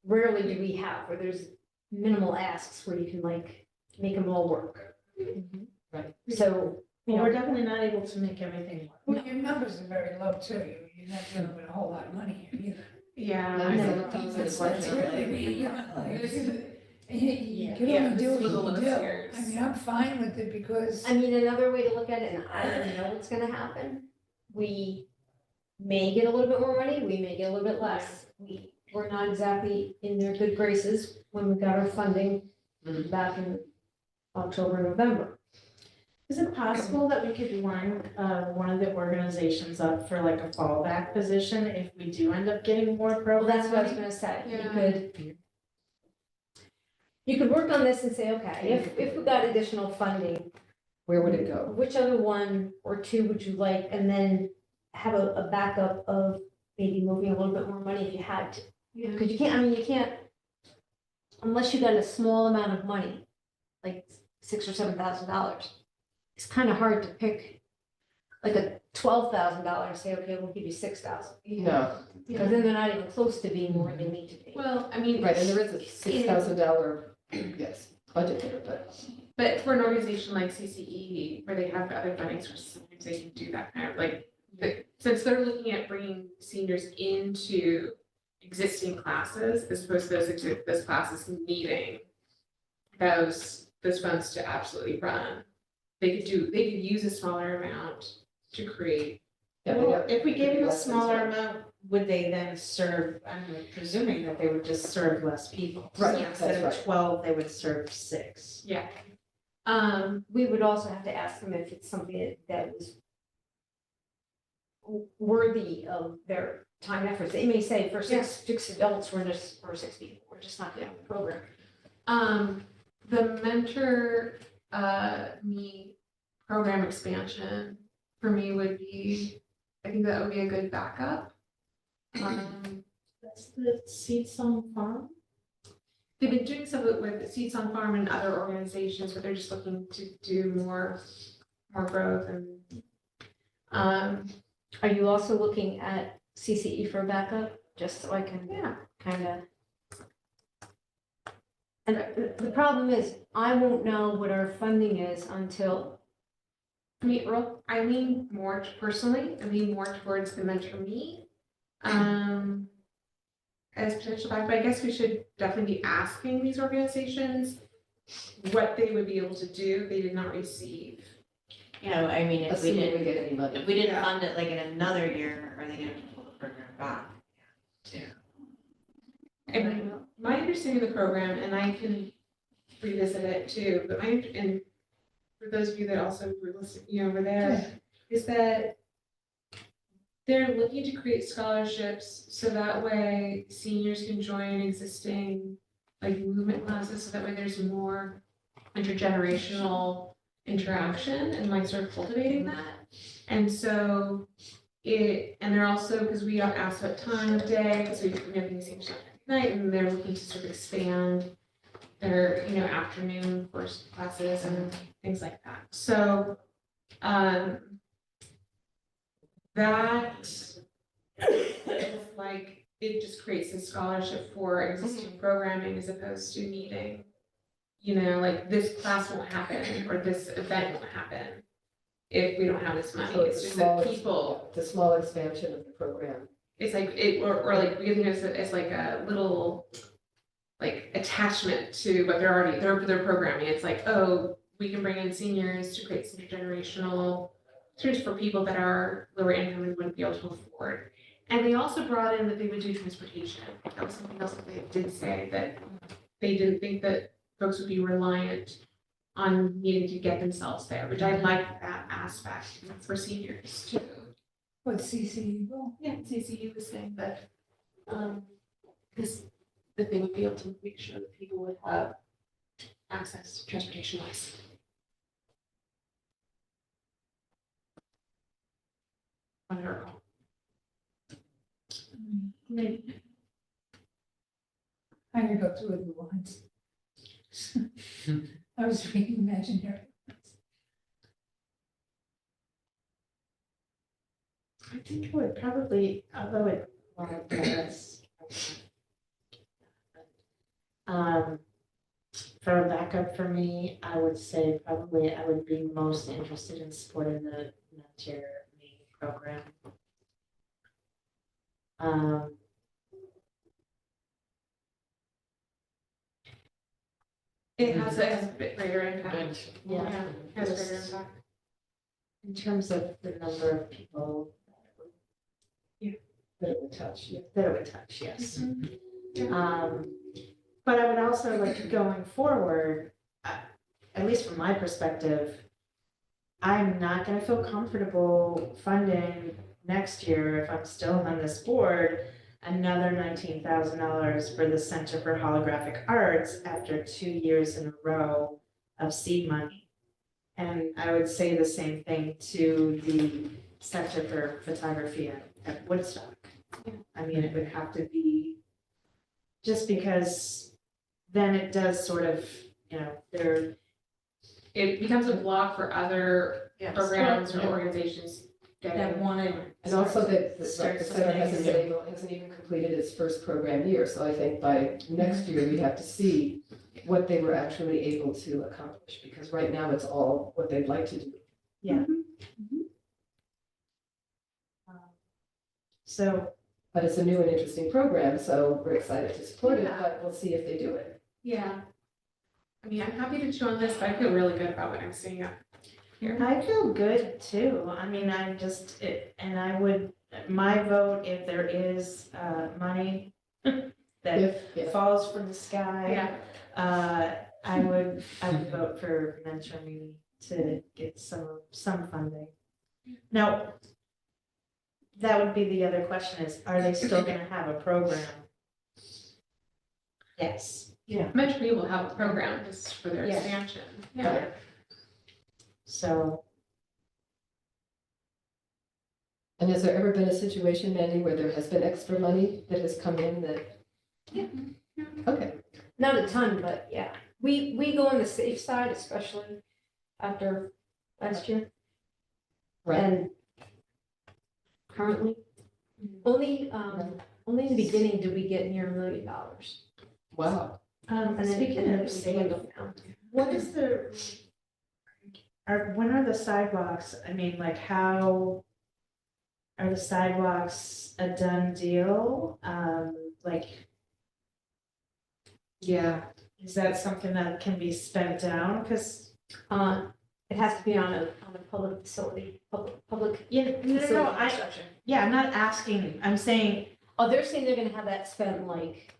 rarely do we have where there's minimal asks where you can like make them all work. right. So, you Well, we're know, definitely not able to make everything work. Well, your numbers are very low too. You're not dealing with a whole lot of money here either. Yeah. No, I no, know. no, no, It's no. really, you know, like, you can Yeah, only do what this you was can a do. little scarce. I mean, I'm fine with it because. I mean, another way to look at it, and I don't know what's gonna happen, we may get a little bit more money, we may get a little bit less. We're not exactly in their good graces when we got our funding back in October, November. Is it possible that we could line one of the organizations up for like a fallback position if we do end up getting more Well, programs? that's what I was gonna say, Yeah. you could work on this and say, okay, if we got additional funding, Where would it go? which other one or two would you like? And then have a backup of maybe moving a little bit more money if you had to. Yeah. Because you can't, I mean, you can't, unless you got a small amount of money, like $6,000 or $7,000. It's kind of hard to pick like a $12,000 and say, okay, we'll give you 6,000. No, Because then they're not even close to being more than they need to be. Well, I mean. right, and there is a $6,000, yes, budget there, But for an organization like CCE, where they have other funding sources, sometimes they can do that kind of like, since they're looking at bringing seniors into existing classes, as opposed to those classes needing those funds to absolutely run. They could use a smaller amount to create. yeah. Well, if we gave them a less than smaller that. amount, would they then serve, I'm presuming that they would just serve less people. So Right, Instead that's of right. 12, they would serve 6. Yeah. We would also have to ask them if it's something that was worthy of their time and efforts. They may say for six adults, or 6 people, we're just not doing the program. The mentor, me program expansion for me would be, I think that would be a good backup. That's the Seeds on Farm. They've been doing some of it with Seeds on Farm and other organizations, but they're just looking to do more growth and, Are you also looking at CCE for backup, just so I can kind of? And the problem is, I won't know what our funding is until April. I lean more towards the mentor me. As potential backup, but I guess we should definitely be asking these organizations what they would be able to do they did not receive. You know, I mean, if we Assuming we didn't, get any money. if we didn't fund it like in another year, are they gonna pull the program back? And my understanding of the program, and I can revisit it too, but and for those of you that also were listening, were there, is that they're looking to create scholarships so that way seniors can join existing like movement classes, so that way there's more intergenerational interaction and like sort of cultivating that. And so and they're also, because we got asked about time of day, because we have these seniors at night, and they're looking to sort of expand their, afternoon course classes and things like that. So, that is like, it just creates a scholarship for existing programming as opposed to needing, like this class won't happen or this event won't happen if we don't have this money. So It's just that people, The small expansion of the program. it's like, or like we think it's like a little like attachment to what they're already, their programming. It's like, oh, we can bring in seniors to create some intergenerational experience for people that are lower income and wouldn't be able to afford. And they also brought in that they would do transportation. That was something else that they did say, that they didn't think that folks would be reliant on needing to get themselves there, which I like that aspect for seniors too. What CCE will? Yeah, CCU was saying that, because that they would be able to make sure that people would have access to transportation wise. Wonderful. Maybe. I could go through the lines. I was reading imaginary. I think it would probably, although it, does. For a backup for me, I would say probably I would be most interested in supporting the Mentor Me program. It has a bit greater impact. Yeah. It has a greater impact. In terms of the number of people That it would touch. that it would touch, yes. But I would also like going forward, at least from my perspective, I'm not gonna feel comfortable funding next year, if I'm still on this board, another $19,000 for the Center for Holographic Arts after 2 years in a row of seed money. And I would say the same thing to the Center for Photography at Woodstock. I mean, it would have to be, just because then it does sort of, It becomes a block for other Yes. programs or organizations that wanted. And also that the Start center something. hasn't even completed its first program year, so I think by next year, we have to see what they were actually able to accomplish, because right now it's all what they'd like to do. So, But it's a new and interesting program, so we're excited to support it, Yeah. but we'll see if they do it. Yeah. I mean, I'm happy to chew on this, but I feel really good about what I'm seeing up here. I feel good too. I mean, I'm just, and I would, my vote, if there is money that Yeah. falls from the sky. would vote for Mentor Me to get some funding. Now, that would be the other question is, are they still gonna have a program? Yes. Metro B will have a program just for their Yeah. expansion. Right. So, And has there ever been a situation, Mandy, where there has been extra money that has come in that? Yeah. Okay, Not a ton, but yeah, we go on the safe side, especially after last year. right. And currently, only in the beginning did we get near $1 million. Wow. And then speaking and then of we safe, dwindled down. what is when are the sidewalks, I mean, like how are the sidewalks a done deal? Like, Yeah. is that something that can be spent down? Cause It has to be on a public facility, public yeah, no, facility construction. yeah, I'm not asking, I'm saying, Oh, they're saying they're gonna have that spent like,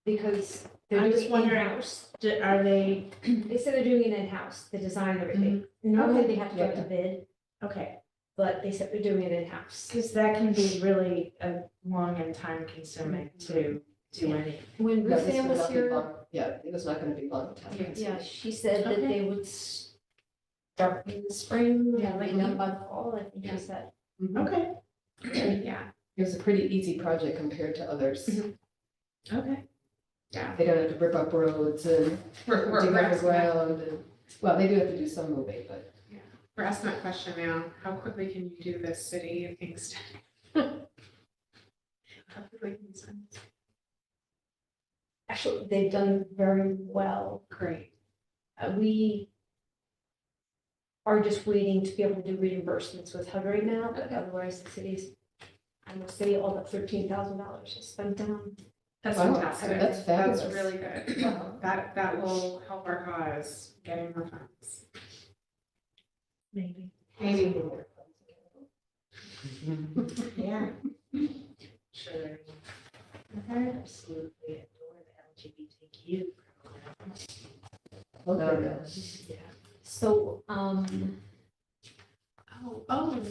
because they're I'm doing just it wondering- in-house. are they, They said they're doing it in-house, the design and everything. Normally they have to go Yeah. to bid, okay, but they said they're doing it in-house. cause that can be really long and time consuming to do anything. When No, Ruth this Ann would was not be here, long. Yeah, it was not gonna be long time. yeah, she said that Okay. they would start in the spring, Yeah, and like be done by the fall, I think Yeah. she said. Mhm. Okay, Yeah, It was a pretty easy project compared to others. okay. yeah. They don't have to rip up roads and We're dig asking that- underground and, well, they do have to do some moving, but we're asking that question now. How quickly can you do this, city of Kingston? How quickly can you spend this? Actually, they've done very well. Great. We are just waiting to be able to do reimbursements with HUD right now, but Okay. otherwise the city's, and the city, all but $13,000 is spent down. That's Wow, fantastic. that's fabulous. That's really good. Wow. That will help our cause getting more funds. Maybe. Maybe. Yeah. Sure. I absolutely adore the LGBTQ program. okay. So, Oh,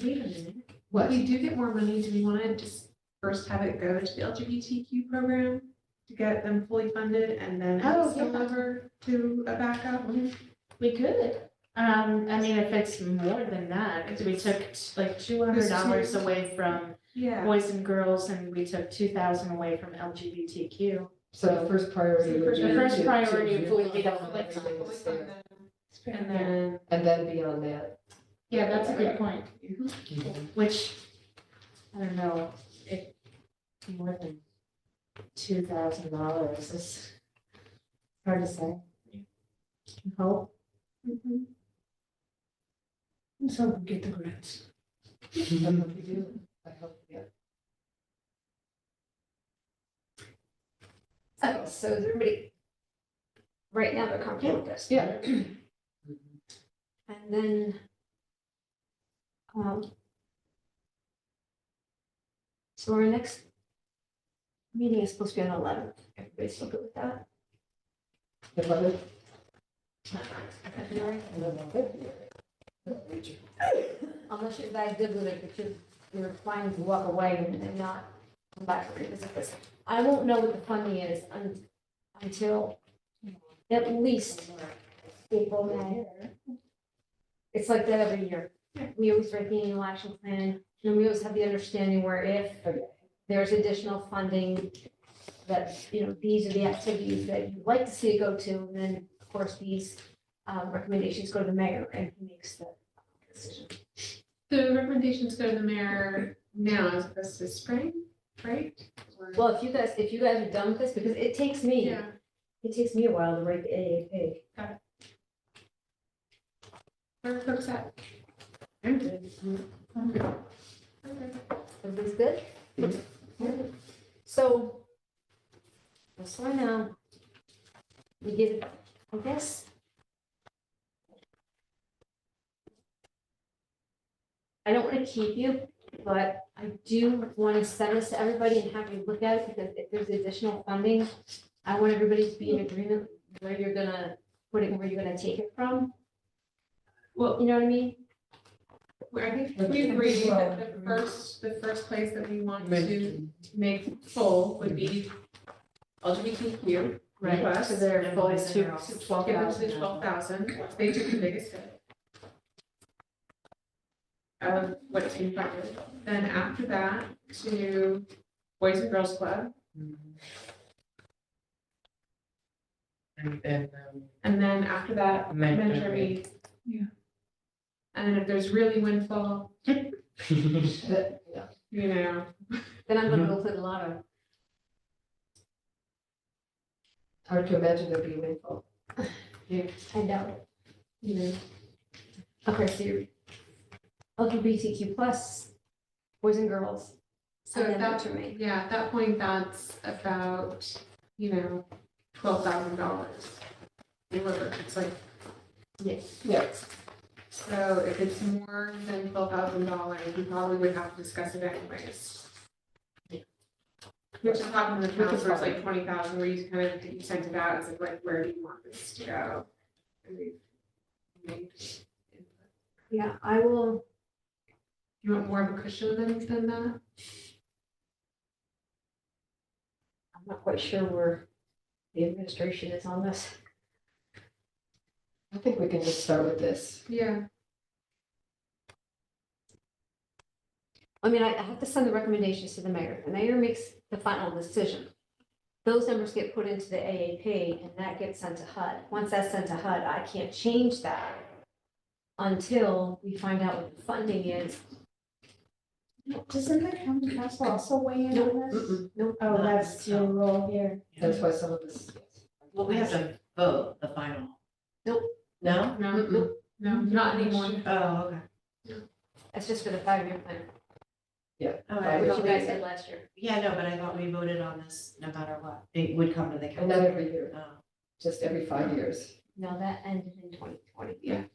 wait a minute. What? If we do get more money, do we want to just first have it go to the LGBTQ program to get them fully funded and then Oh, spill yeah. over to a backup? We could. I mean, if it's more than that, because we took like $200 away from Yeah. boys and girls and we took 2,000 away from LGBTQ. So the first priority would be. The first to- priority to would be to fully flex fund everything that's there. And then, And then beyond that, yeah, that's a good point. Which, I don't know, if more than $2,000 is hard to say. Hope. So we get the grants. I hope you do. I hope, yeah. so is everybody, right now they're comfortable with this? Yeah. And then, so our next meeting is supposed to be on the 11th. Everybody's still good with that? The mother- February? Unless you guys good with it, but you're planning to walk away and not come back and revisit this. I won't know what the funding is until at least April, May. It's like that every year. We always write the annual action plan, and we always have the understanding where if there's additional funding, that, you know, these are the activities that you'd like to see it go to, and then, of course, these recommendations go to the mayor, and he makes the decision. The recommendations go to the mayor now as opposed to spring, right? Or- Well, if you guys are done with this, because it takes me Yeah. a while to write the AAP. Where are folks at? I'm good. Everybody's good? Mhm. So, just right now, we give, I guess. I don't want to keep you, but I do want to send this to everybody and have you look at it, because if there's additional funding, I want everybody to be in agreement where you're gonna put it and where you're gonna take it from. Well, You know what I mean? I think we agree that the first place that we want to make full would be LGBTQ. Plus, So they're and full boys and to girls. Give them 12,000. to 12,000, they took the biggest hit. Of what's being funded, then after that to Boys and Girls Club, And then, and then after that, Mentor mentor aid. aid. Yeah. And then if there's really windfall, That- yeah. you know, Then I'm gonna go for the lotto. Hard to imagine there'd be a windfall. I doubt it. You know. Okay, so you're LGBTQ plus, boys and girls. so And at then that, mentor me. yeah, at that point, that's about, $12,000. Remember, it's like, Yeah, so if it's more than $12,000, we probably would have to discuss it anyways. Which is talking in the past, where it's like 20,000, where you kind of, you sent it out, it's like, where do you want this to go? And we've made input. Yeah, I will, You want more of a cushion than that? I'm not quite sure where the administration is on this. I think we can just start with this. Yeah. I mean, I have to send the recommendations to the mayor. The mayor makes the final decision. Those numbers get put into the AAP and that gets sent to HUD. Once that's sent to HUD, I can't change that until we find out what the funding is. Doesn't the county council also weigh in on this? Mm-mm. Nope. Oh, that's your role here. That's why some of this, Well, we have to vote the final. Nope. No? No, Mm-mm. no, not anymore. Oh, okay. That's just for the 5-year plan, Oh, I which you thought guys we- did last year. Yeah, no, but I thought we voted on this no matter what. It would come to the and council. not every year, Oh. just every 5 years. No, that ended in 2020.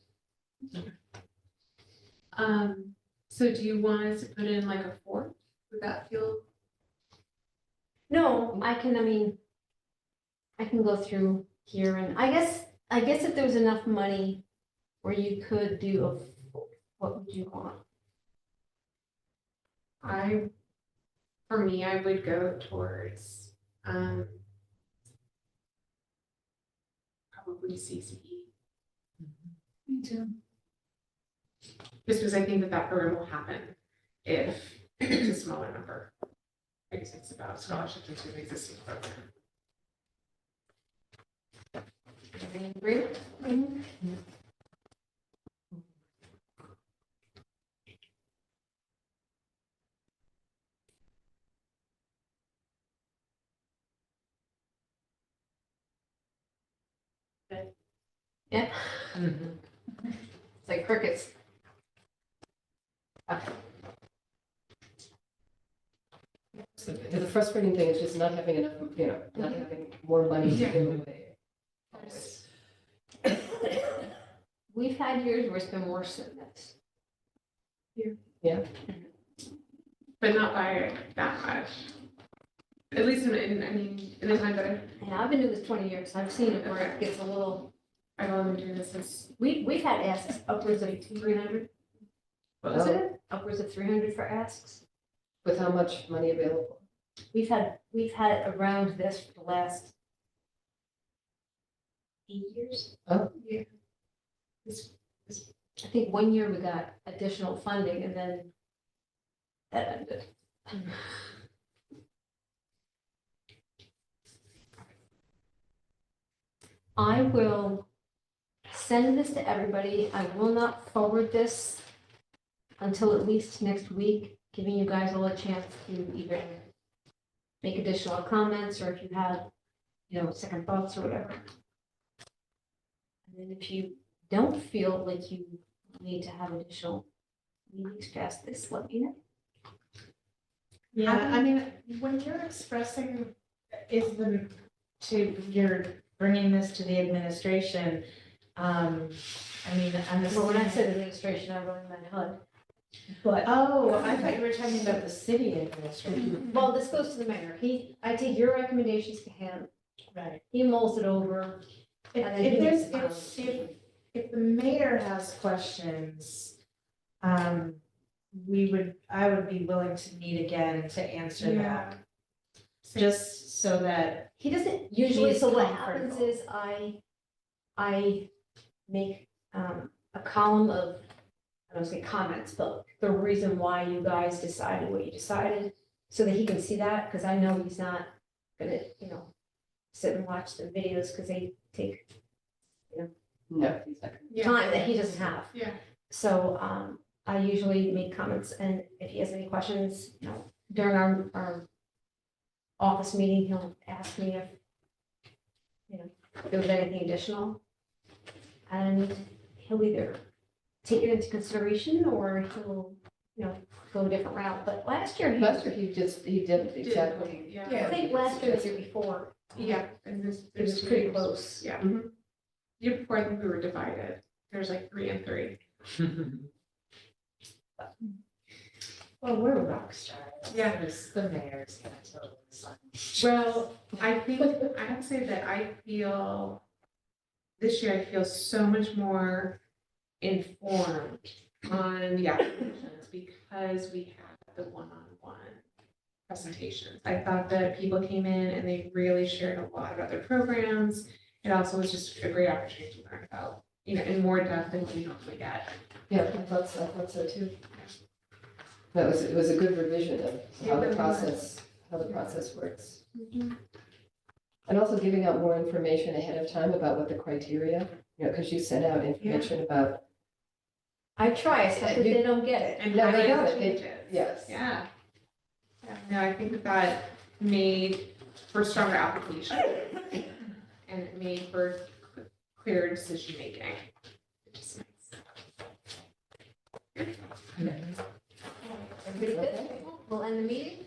So do you want us to put in like a 4? Would that feel? No, I mean, I can go through here and I guess if there was enough money where you could do what would you want? For me, I would go towards, probably CCE. Me too. Just because I think that program will happen if it's a smaller number. I guess it's about scholarships into the existing program. Everybody agree? Yeah, it's like crickets. Okay. The frustrating thing is just not having enough, not having more money to give away. Always. We've had years where it's been worse than this. But not by that much. At least in the time that And I've been doing this 20 years, I've seen it where it gets a little, I've only been doing this since, we've had asks upwards of 300, what was it? upwards of 300 for asks. With how much money available? We've had around this for the last 8 years. Oh. Yeah. I think 1 year we got additional funding and then that ended. I will send this to everybody. I will not forward this until at least next week, giving you guys all a chance to either make additional comments or if you have, second thoughts or whatever. And then if you don't feel like you need to have additional meetings past this, let me know. Yeah, I mean, when you're expressing you're bringing this to the administration, I mean, I'm Well, when I assuming, said administration, I really meant HUD. but, oh, I thought you were talking about the city administration. Well, this goes to the mayor. I take your recommendations to him. Right. He mulls it over. If, And then if he there's, makes, if the mayor has questions, I would be willing to meet again to answer Yeah. them. Just so that, He doesn't usually, He's so what happens comfortable. is I make a column of, I don't say comments, but the reason why you guys decided what you decided, so that he can see that, because I know he's not gonna, sit and watch the videos, because they take No, he's not. time that he doesn't have. Yeah. So I usually make comments, and if he has any questions, during our office meeting, he'll ask me if, if there was anything additional. And he'll either take it into consideration or he'll, go a different route. But last year, Last year, he did exactly. Yeah. I think last year, the year before, Yeah, and it was pretty close. Yeah. Mhm. Year before, I think we were divided. There's like 3 and 3. Well, we're rock stars. Yeah. Because the mayor's gonna totally sign. Well, I think, I have to say that this year I feel so much more informed on the applications because we had the one-on-one presentations. I thought that people came in and they really shared a lot about their programs. It also was just a great opportunity to learn about, in more depth than we normally get. Yeah, I thought so too. It was a good revision of how the process works. And also giving out more information ahead of time about what the criteria, because you sent out information about, I try, it's not that they don't get it. And No, they highlight got the it. They- changes. yes. Yeah. No, I think that made for stronger application and it made for clearer decision making. Which is nice. Everybody good? We'll end the meeting?